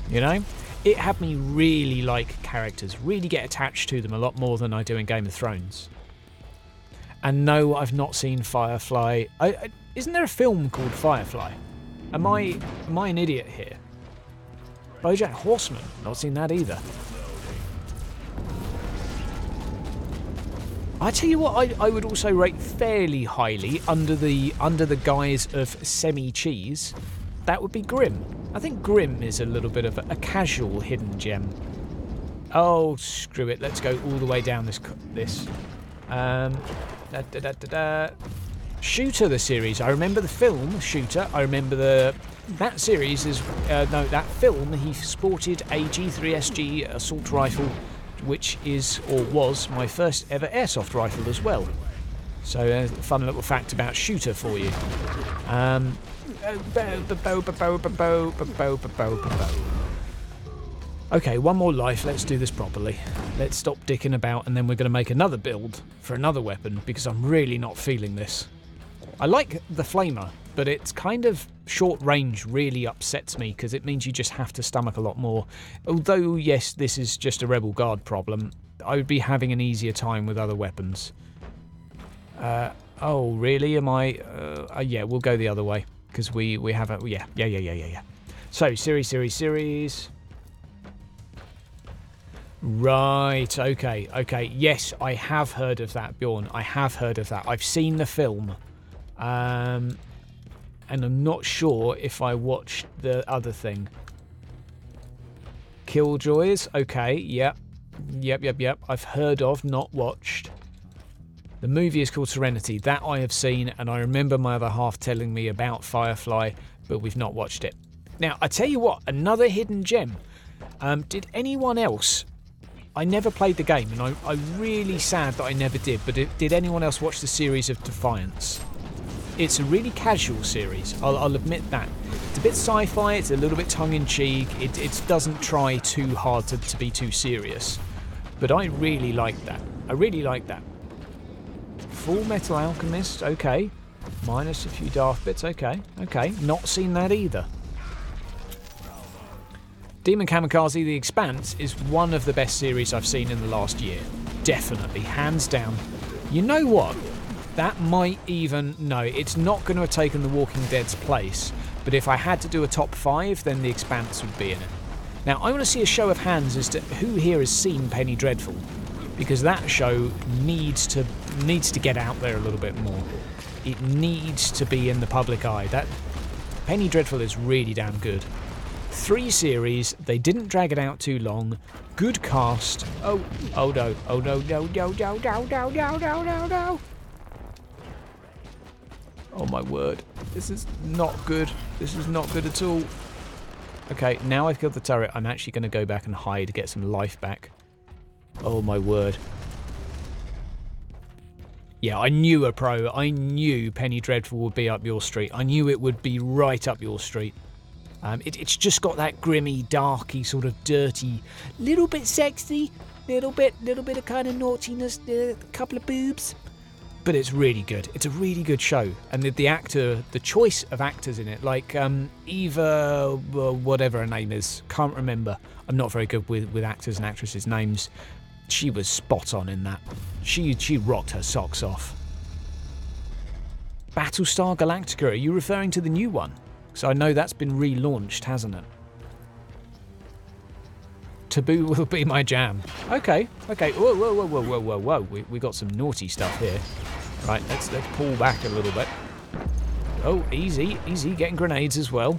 S1: You know? It had me really like characters, really get attached to them a lot more than I do in Game of Thrones. And no, I've not seen Firefly. Isn't there a film called Firefly? Am I an idiot here? BoJack Horseman, not seen that either. I tell you what, I would also rate fairly highly under the guise of semi-cheese. That would be Grimm. I think Grimm is a little bit of a casual hidden gem. Oh, screw it. Let's go all the way down this. Shooter, the series. I remember the film Shooter. I remember that series is that film. He sported a G3SG assault rifle, which is or was my first ever airsoft rifle as well. So a fun little fact about Shooter for you. Okay, one more life. Let's do this properly. Let's stop dicking about, and then we're going to make another build for another weapon, because I'm really not feeling this. I like the flamer, but it's kind of short range really upsets me, because it means you just have to stomach a lot more. Although, yes, this is just a Rebel Guard problem, I would be having an easier time with other weapons. Oh, really? Am I... yeah, we'll go the other way, because we have a... Yeah. So, series... Right, okay. Yes, I have heard of that, Bjorn. I have heard of that. I've seen the film. And I'm not sure if I watched the other thing. Killjoys, okay, yep. I've heard of, not watched. The movie is called Serenity. That I have seen, and I remember my other half telling me about Firefly, but we've not watched it. Now, I tell you what, another hidden gem. Did anyone else... I never played the game, and I'm really sad that I never did, but did anyone else watch the series of Defiance? It's a really casual series, I'll admit that. It's a bit sci-fi, it's a little bit tongue-in-cheek, it doesn't try too hard to be too serious. But I really like that. Full Metal Alchemist, okay. Minus a few daft bits, okay. Not seen that either. Demon Kamikaze The Expanse is one of the best series I've seen in the last year. Definitely, hands down. You know what? That might even... No, it's not going to have taken The Walking Dead's place, but if I had to do a top 5, then The Expanse would be in it. Now, I want to see a show of hands as to who here has seen Penny Dreadful, because that show needs to get out there a little bit more. It needs to be in the public eye. That Penny Dreadful is really damn good. 3 series, they didn't drag it out too long, good cast. Oh no. Oh my word, this is not good. This is not good at all. Okay, now I've killed the turret, I'm actually going to go back and hide to get some life back. Oh my word. Yeah, I knew a pro. I knew Penny Dreadful would be up your street. I knew it would be right up your street. It's just got that grimmy, darky, sort of dirty, little bit sexy, little bit of kind of naughtiness, a couple of boobs. But it's really good. It's a really good show. And the choice of actors in it, like Eva, whatever her name is, can't remember. I'm not very good with actors and actresses' names. She was spot on in that. She rocked her socks off. Battlestar Galactica, are you referring to the new one? So I know that's been relaunched, hasn't it? Taboo will be my jam. Okay. Whoa. We got some naughty stuff here. Right, let's pull back a little bit. Oh, easy, getting grenades as well.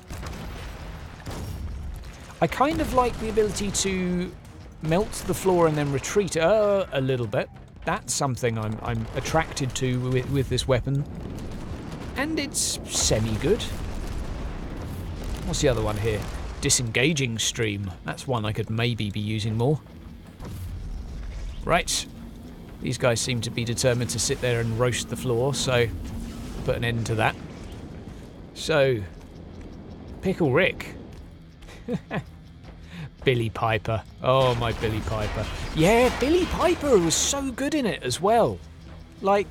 S1: I kind of like the ability to melt the floor and then retreat a little bit. That's something I'm attracted to with this weapon. And it's semi-good. What's the other one here? Disengaging stream. That's one I could maybe be using more. Right. These guys seem to be determined to sit there and roast the floor, so put an end to that. So, Pickle Rick. Billy Piper. Oh, my Billy Piper. Yeah, Billy Piper was so good in it as well. Like,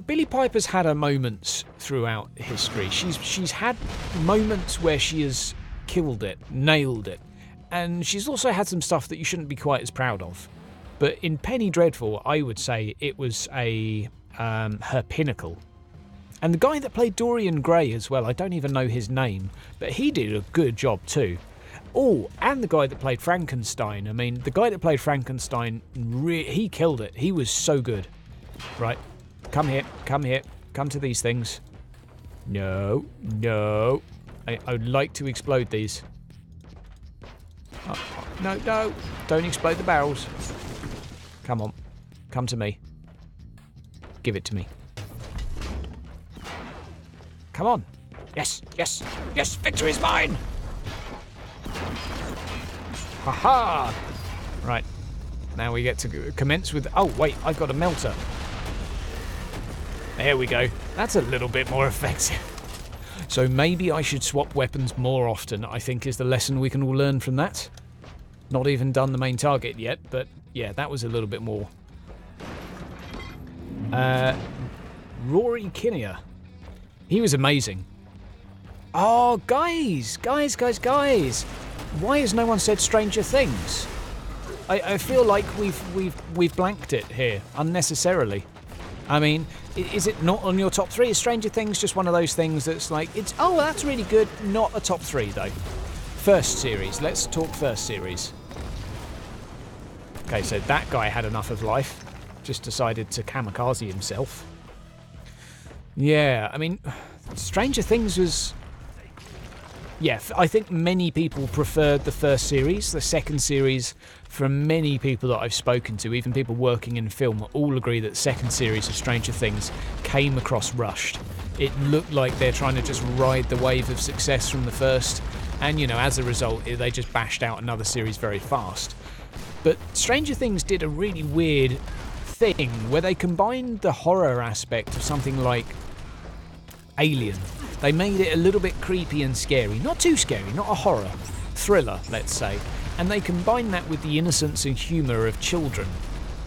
S1: Billy Piper's had her moments throughout history. She's had moments where she has killed it, nailed it. And she's also had some stuff that you shouldn't be quite as proud of. But in Penny Dreadful, I would say it was her pinnacle. And the guy that played Dorian Gray as well, I don't even know his name, but he did a good job too. Oh, and the guy that played Frankenstein. I mean, the guy that played Frankenstein, he killed it. He was so good. Right, come here, come to these things. No, no. I would like to explode these. Oh, no, no, don't explode the barrels. Come on, come to me. Give it to me. Come on. Yes, yes, yes, victory is mine! Haha! Right, now we get to commence with... Oh, wait, I've got a melter. There we go. That's a little bit more effective. So maybe I should swap weapons more often, I think is the lesson we can all learn from that. Not even done the main target yet, but yeah, that was a little bit more. Rory Kinnear. He was amazing. Oh, guys! Why has no one said Stranger Things? I feel like we've blanked it here unnecessarily. I mean, is it not on your top 3? Is Stranger Things just one of those things that's like, oh, that's really good, not a top 3 though? First series, let's talk first series. Okay, so that guy had enough of life. Just decided to kamikaze himself. Yeah, I mean, Stranger Things was... Yeah, I think many people preferred the first series. The second series, from many people that I've spoken to, even people working in film, all agree that the second series of Stranger Things came across rushed. It looked like they're trying to just ride the wave of success from the first, and, you know, as a result, they just bashed out another series very fast. But Stranger Things did a really weird thing where they combined the horror aspect of something like Alien. They made it a little bit creepy and scary. Not too scary, not a horror. Thriller, let's say. And they combined that with the innocence and humour of children.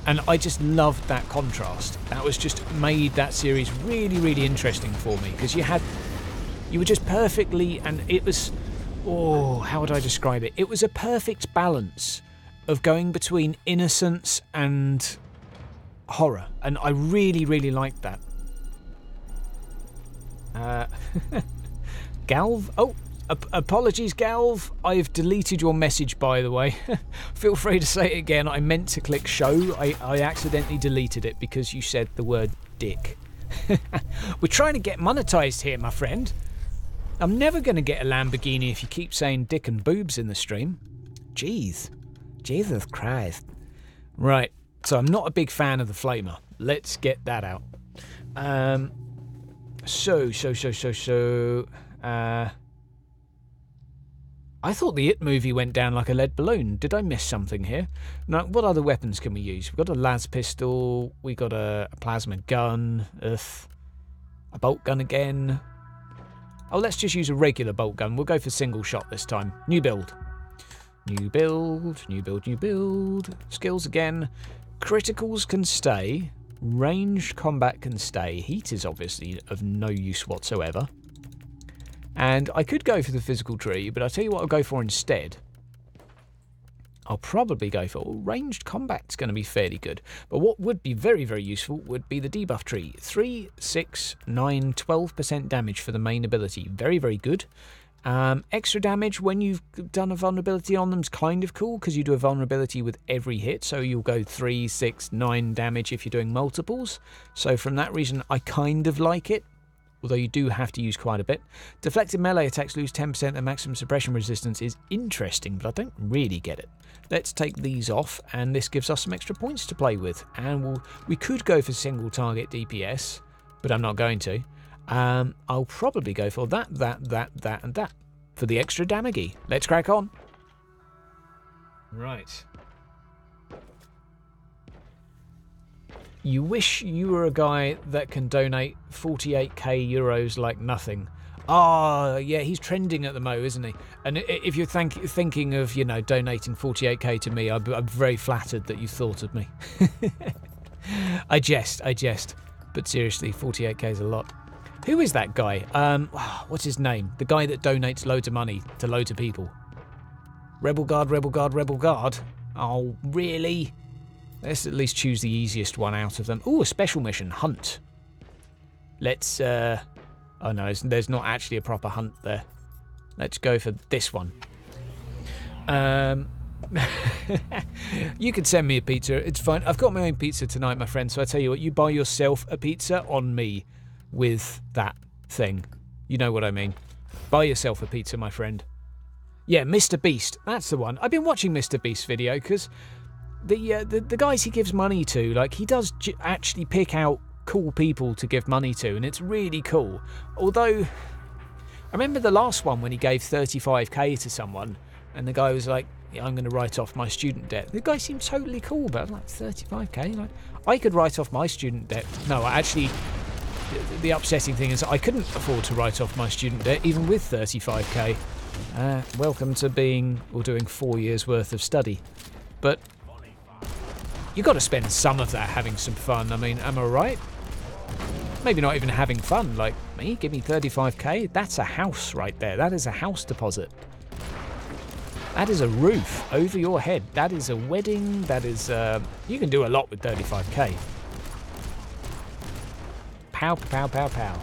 S1: And I just loved that contrast. That was just made that series really, really interesting for me. Because you were just perfectly, and it was, oh, how would I describe it? It was a perfect balance of going between innocence and horror. And I really, really liked that. Galv? Oh, apologies, Galv. I've deleted your message, by the way. Feel free to say it again. I meant to click show. I accidentally deleted it because you said the word dick. We're trying to get monetized here, my friend. I'm never going to get a Lamborghini if you keep saying dick and boobs in the stream. Jeez. Jesus Christ. Right. So I'm not a big fan of the flamer. Let's get that out. I thought the It movie went down like a lead balloon. Did I miss something here? Now, what other weapons can we use? We've got a las pistol, we got a plasma gun, a bolt gun again. Oh, let's just use a regular bolt gun. We'll go for single shot this time. New build. New build, new build, new build. Skills again. Criticals can stay. Ranged combat can stay. Heat is obviously of no use whatsoever. And I could go for the physical tree, but I'll tell you what I'll go for instead. I'll probably go for... ranged combat's going to be fairly good. But what would be very, very useful would be the debuff tree. 3, 6, 9, 12% damage for the main ability. Very, very good. Extra damage when you've done a vulnerability on them is kind of cool because you do a vulnerability with every hit, so you'll go 3, 6, 9 damage if you're doing multiples. So from that reason, I kind of like it, although you do have to use quite a bit. Deflected melee attacks lose 10% of maximum suppression resistance is interesting, but I don't really get it. Let's take these off, and this gives us some extra points to play with. And we could go for single target DPS, but I'm not going to. I'll probably go for that, and that. For the extra damage. Let's crack on. Right. You wish you were a guy that can donate 48k euros like nothing. Oh, yeah, he's trending at the mo, isn't he? And if you're thinking of, you know, donating 48k to me, I'm very flattered that you thought of me. I jest. But seriously, 48k is a lot. Who is that guy? What's his name? The guy that donates loads of money to loads of people. Rebel Guard, Rebel Guard, Rebel Guard. Oh, really? Let's at least choose the easiest one out of them. Ooh, a special mission, hunt. Let's, oh no, there's not actually a proper hunt there. Let's go for this one. You can send me a pizza, it's fine. I've got my own pizza tonight, my friend, so I tell you what, you buy yourself a pizza on me with that thing. You know what I mean. Buy yourself a pizza, my friend. Yeah, Mr. Beast, that's the one. I've been watching Mr. Beast's video because the guys he gives money to, like, he does actually pick out cool people to give money to, and it's really cool. Although, I remember the last one when he gave 35k to someone, and the guy was like, yeah, I'm going to write off my student debt. The guy seemed totally cool, but like 35k, like, I could write off my student debt. No, actually, the upsetting thing is I couldn't afford to write off my student debt even with 35k. Welcome to being or doing 4 years worth of study. But you got to spend some of that having some fun. I mean, am I right? Maybe not even having fun. Like me, give me 35k. That's a house right there. That is a house deposit. That is a roof over your head. That is a wedding. That is, you can do a lot with 35k. Pow, pow, pow, pow.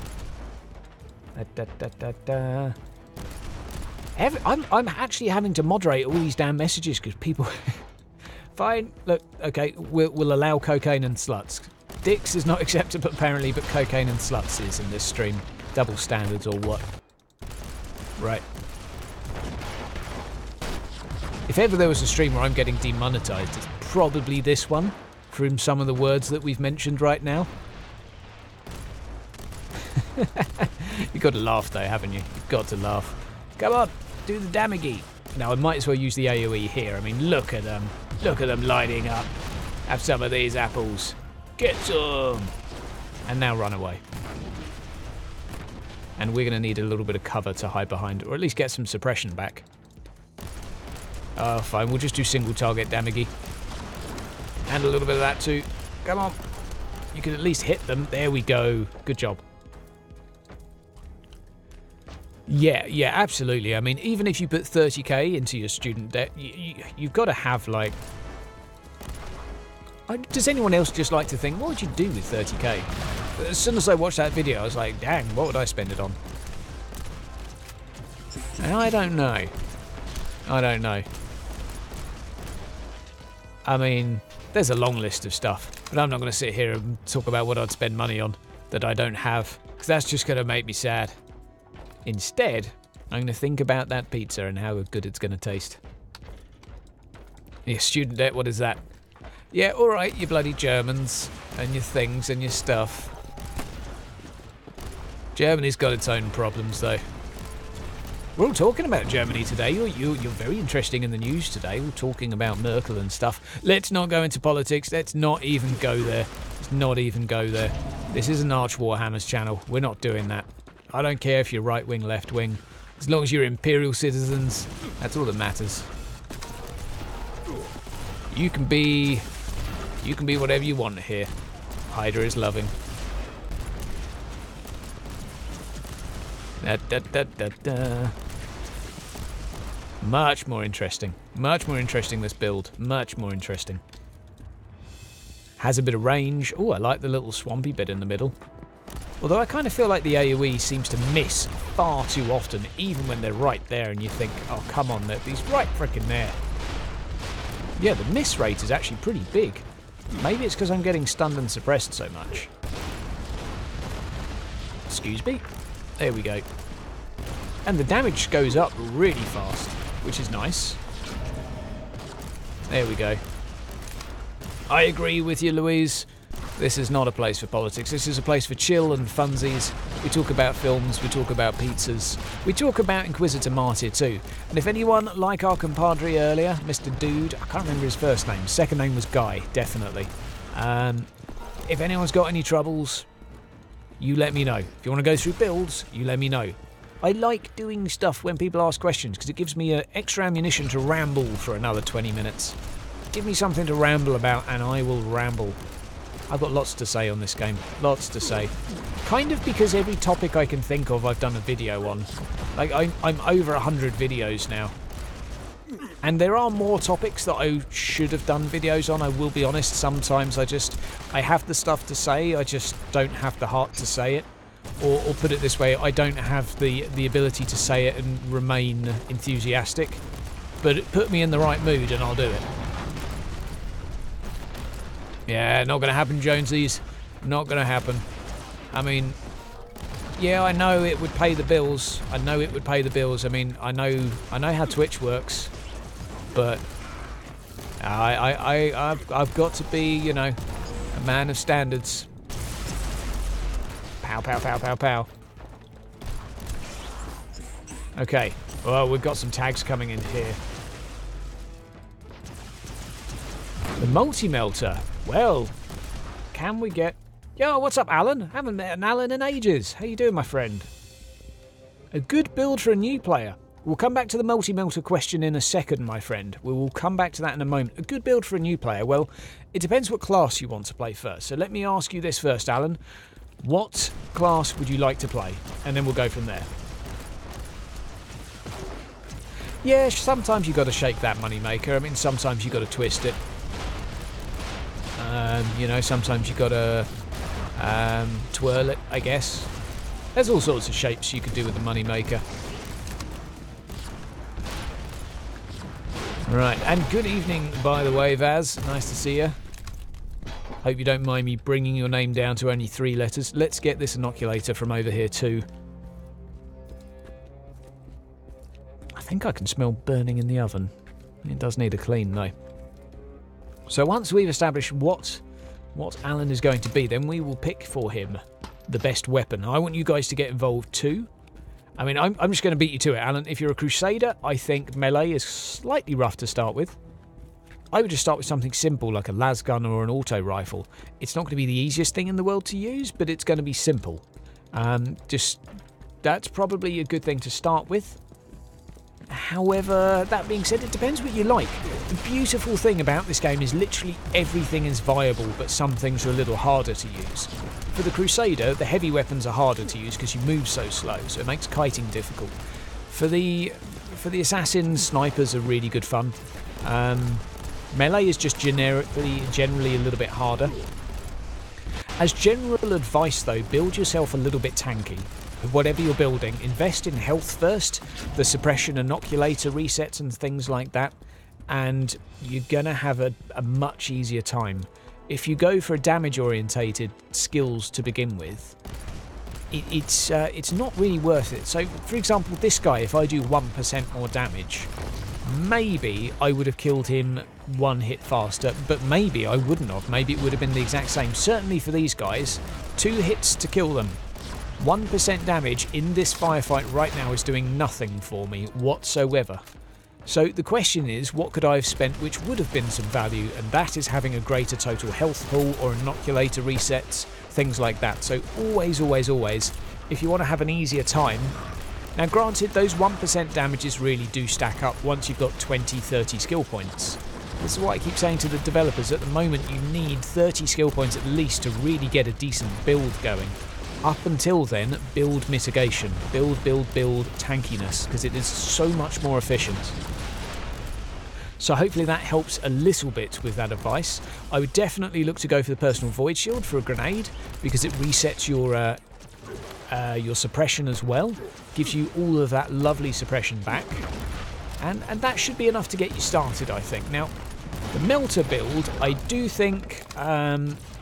S1: I'm actually having to moderate all these damn messages because people... Fine, look, okay, we'll allow cocaine and sluts. Dicks is not acceptable apparently, but cocaine and sluts is in this stream. Double standards or what? Right. If ever there was a stream where I'm getting demonetized, it's probably this one, from some of the words that we've mentioned right now. You've got to laugh though, haven't you? You've got to laugh. Come on, do the damage. Now I might as well use the AoE here. I mean, look at them. Look at them lighting up. Have some of these apples. Get some. And now run away. And we're going to need a little bit of cover to hide behind, or at least get some suppression back. Oh, fine. We'll just do single target damage. And a little bit of that too. Come on. You can at least hit them. There we go. Good job. Yeah, absolutely. I mean, even if you put 30k into your student debt, you've got to have, like... Does anyone else just like to think, what would you do with 30k? As soon as I watched that video, I was like, dang, what would I spend it on? And I don't know. I mean, there's a long list of stuff, but I'm not going to sit here and talk about what I'd spend money on that I don't have, because that's just going to make me sad. Instead, I'm going to think about that pizza and how good it's going to taste. Yeah, student debt, what is that? Yeah, alright, you bloody Germans, and your things and your stuff. Germany's got its own problems, though. We're all talking about Germany today. You're very interesting in the news today. We're talking about Merkel and stuff. Let's not go into politics. Let's not even go there. Let's not even go there. This is an Arch Warhammer's channel. We're not doing that. I don't care if you're right wing, left wing. As long as you're Imperial citizens, that's all that matters. You can be whatever you want here. Hydra is loving. Much more interesting. Much more interesting, this build. Much more interesting. Has a bit of range. Oh, I like the little swampy bit in the middle. Although I kind of feel like the AoE seems to miss far too often, even when they're right there and you think, oh, come on, he's right frickin' there. Yeah, the miss rate is actually pretty big. Maybe it's because I'm getting stunned and suppressed so much. Excuse me. There we go. And the damage goes up really fast, which is nice. There we go. I agree with you, Louise. This is not a place for politics. This is a place for chill and funsies. We talk about films, we talk about pizzas. We talk about Inquisitor Martyr too. And if anyone, like our compadre earlier, Mr. Dude, I can't remember his first name. Second name was Guy, definitely. if anyone's got any troubles, you let me know. If you want to go through builds, you let me know. I like doing stuff when people ask questions because it gives me extra ammunition to ramble for another 20 minutes. Give me something to ramble about and I will ramble. I've got lots to say on this game. Lots to say. Kind of because every topic I can think of I've done a video on. Like, I'm over 100 videos now. And there are more topics that I should have done videos on, I will be honest. Sometimes I have the stuff to say, I just don't have the heart to say it. Or put it this way, I don't have the ability to say it and remain enthusiastic. But put me in the right mood and I'll do it. Yeah, not going to happen, Jonesies. Not going to happen. I mean, yeah, I know it would pay the bills. I know it would pay the bills. I mean, I know how Twitch works. But I've got to be, you know, a man of standards. Pow, pow, pow, pow, pow. Okay, well, we've got some tags coming in here. The multi-melter. Well, can we get... Yo, what's up, Alan? Haven't met an Alan in ages. How you doing, my friend? A good build for a new player. We'll come back to the multi-melter question in a second, my friend. We will come back to that in a moment. A good build for a new player. Well, it depends what class you want to play first. So let me ask you this first, Alan. What class would you like to play? And then we'll go from there. Yeah, sometimes you got to shake that moneymaker. I mean, sometimes you got to twist it. You know, sometimes you got to twirl it, I guess. There's all sorts of shapes you could do with the moneymaker. Right, and good evening, by the way, Vaz. Nice to see you. Hope you don't mind me bringing your name down to only 3 letters. Let's get this inoculator from over here too. I think I can smell burning in the oven. It does need a clean though. So once we've established what Alan is going to be, then we will pick for him the best weapon. I want you guys to get involved too. I mean, I'm just going to beat you to it, Alan. If you're a crusader, I think melee is slightly rough to start with. I would just start with something simple like a las gun or an auto rifle. It's not going to be the easiest thing in the world to use, but it's going to be simple. That's probably a good thing to start with. However, that being said, it depends what you like. The beautiful thing about this game is literally everything is viable, but some things are a little harder to use. For the Crusader, the heavy weapons are harder to use because you move so slow, so it makes kiting difficult. For the Assassins, snipers are really good fun. Melee is just generally a little bit harder. As general advice though, build yourself a little bit tanky. Whatever you're building, invest in health first, the suppression inoculator resets and things like that, and you're going to have a much easier time. If you go for damage orientated skills to begin with, it's not really worth it. So for example, this guy, if I do 1% more damage, maybe I would have killed him 1 hit faster, but maybe I wouldn't have. Maybe it would have been the exact same. Certainly for these guys, 2 hits to kill them. 1% damage in this firefight right now is doing nothing for me whatsoever. So the question is, what could I have spent which would have been some value, and that is having a greater total health pool or inoculator resets, things like that. So always, always, always, if you want to have an easier time. Now granted, those 1% damages really do stack up once you've got 20, 30 skill points. This is what I keep saying to the developers. At the moment you need 30 skill points at least to really get a decent build going. Up until then, build mitigation. Build tankiness, because it is so much more efficient. So hopefully that helps a little bit with that advice. I would definitely look to go for the personal void shield for a grenade, because it resets your suppression as well. Gives you all of that lovely suppression back. And that should be enough to get you started, I think. Now, the melter build, I do think...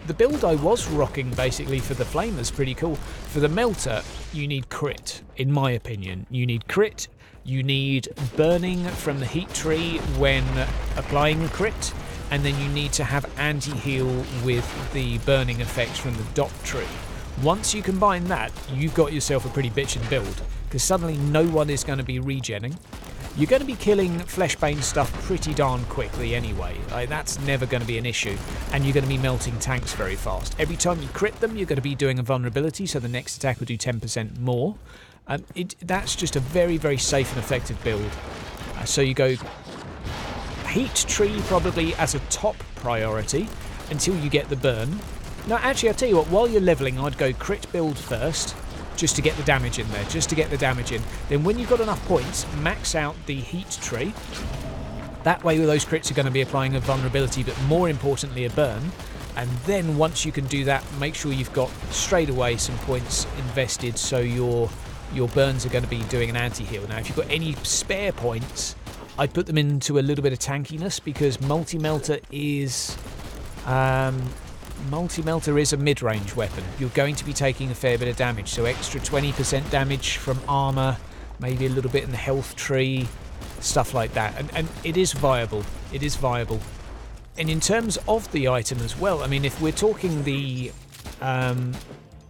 S1: the build I was rocking basically for the flamer is pretty cool. For the melter, you need crit, in my opinion. You need crit, you need burning from the heat tree when applying a crit, and then you need to have anti-heal with the burning effects from the dot tree. Once you combine that, you've got yourself a pretty bitchin' build, because suddenly no one is going to be regenning. you're going to be killing Fleshbane stuff pretty darn quickly anyway. Like, that's never going to be an issue, and you're going to be melting tanks very fast. Every time you crit them, you're going to be doing a vulnerability, so the next attack will do 10% more. That's just a very, very safe and effective build. So you go heat tree probably as a top priority until you get the burn. No, actually, I'll tell you what, while you're leveling, I'd go crit build first, just to get the damage in there, just to get the damage in. Then when you've got enough points, max out the heat tree. That way those crits are going to be applying a vulnerability, but more importantly a burn. And then once you can do that, make sure you've got straight away some points invested, so your burns are going to be doing an anti-heal. Now if you've got any spare points, I'd put them into a little bit of tankiness, because multi-melter is a mid-range weapon. You're going to be taking a fair bit of damage, so extra 20% damage from armor, maybe a little bit in the health tree, stuff like that. And it is viable. It is viable. And in terms of the item as well, I mean, if we're talking the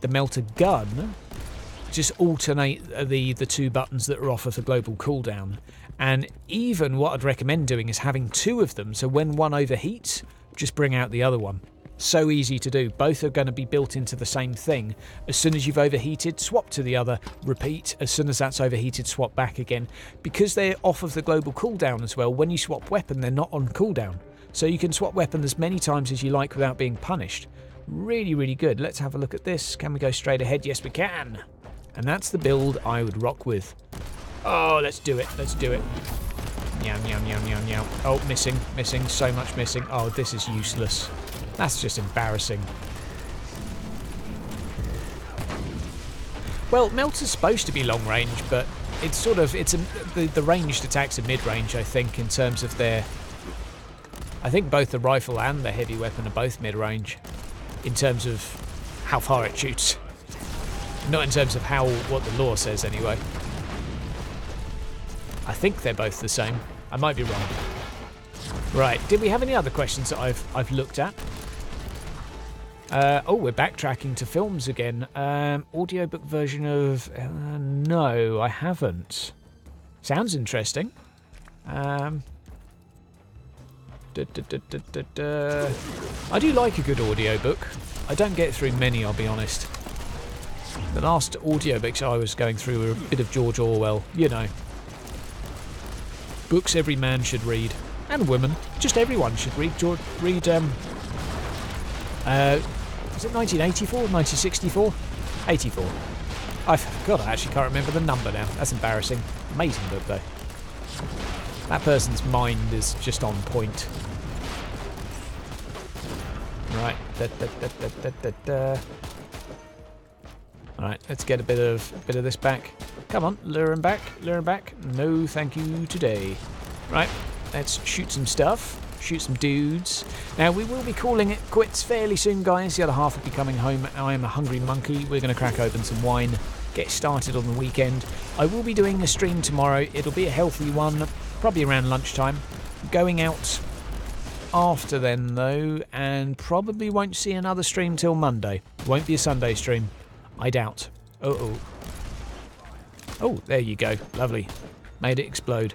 S1: melter gun, just alternate the two buttons that are off of the global cooldown. And even what I'd recommend doing is having two of them, so when one overheats, just bring out the other one. So easy to do. Both are going to be built into the same thing. As soon as you've overheated, swap to the other, repeat. As soon as that's overheated, swap back again. Because they're off of the global cooldown as well, when you swap weapon, they're not on cooldown. So you can swap weapon as many times as you like without being punished. Really, really good. Let's have a look at this. Can we go straight ahead? Yes, we can. And that's the build I would rock with. Oh, let's do it. Let's do it. Meow, meow, meow, meow, meow. Oh, missing, missing, so much missing. Oh, this is useless. That's just embarrassing. Well, Melter's supposed to be long range, but it's sort of, the ranged attacks are mid-range, I think, in terms of their... I think both the rifle and the heavy weapon are both mid-range, in terms of how far it shoots. Not in terms of what the lore says, anyway. I think they're both the same. I might be wrong. Right, did we have any other questions that I've looked at? Oh, we're backtracking to films again. Audiobook version of... no, I haven't. Sounds interesting. I do like a good audiobook. I don't get through many, I'll be honest. The last audiobooks I was going through were a bit of George Orwell, you know. Books every man should read. And woman. Just everyone should read. Was it 1984? 1964? 84. God, I actually can't remember the number now. That's embarrassing. Amazing book, though. That person's mind is just on point. Right. Alright, let's get a bit of this back. Come on, lure him back, lure him back. No, thank you today. Right, let's shoot some stuff. Shoot some dudes. Now, we will be calling it quits fairly soon, guys. The other half will be coming home. I am a hungry monkey. We're going to crack open some wine, get started on the weekend. I will be doing a stream tomorrow. It'll be a healthy one, probably around lunchtime. Going out after then, though, and probably won't see another stream till Monday. Won't be a Sunday stream. I doubt. Uh-oh. Oh, there you go. Lovely. Made it explode.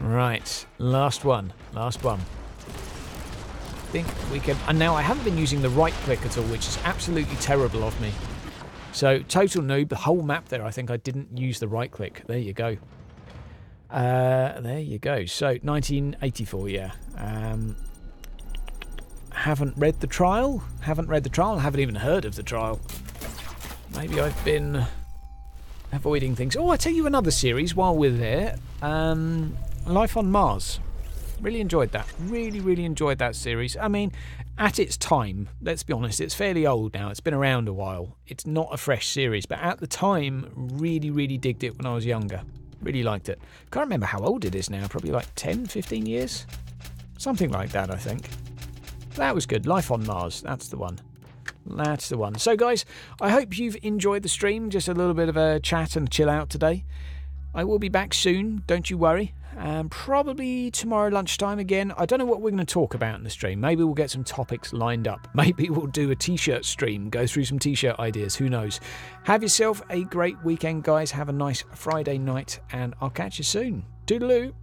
S1: Right, last one. I think we can... And now I haven't been using the right click at all, which is absolutely terrible of me. So, total noob, the whole map there, I think I didn't use the right click. There you go. There you go. So, 1984, yeah. Haven't read the trial. Haven't even heard of the trial. Maybe I've been avoiding things. Oh, I'll tell you another series while we're there. Life on Mars. Really enjoyed that. Really enjoyed that series. I mean, at its time, let's be honest, it's fairly old now. It's been around a while. It's not a fresh series, but at the time, really digged it when I was younger. Really liked it. Can't remember how old it is now. Probably like 10, 15 years? Something like that, I think. That was good. Life on Mars. That's the one. That's the one. So, guys, I hope you've enjoyed the stream. Just a little bit of a chat and chill out today. I will be back soon. Don't you worry. and probably tomorrow lunchtime again. I don't know what we're going to talk about in the stream. Maybe we'll get some topics lined up. Maybe we'll do a t-shirt stream, go through some t-shirt ideas. Who knows? Have yourself a great weekend, guys. Have a nice Friday night, and I'll catch you soon. Toodaloo.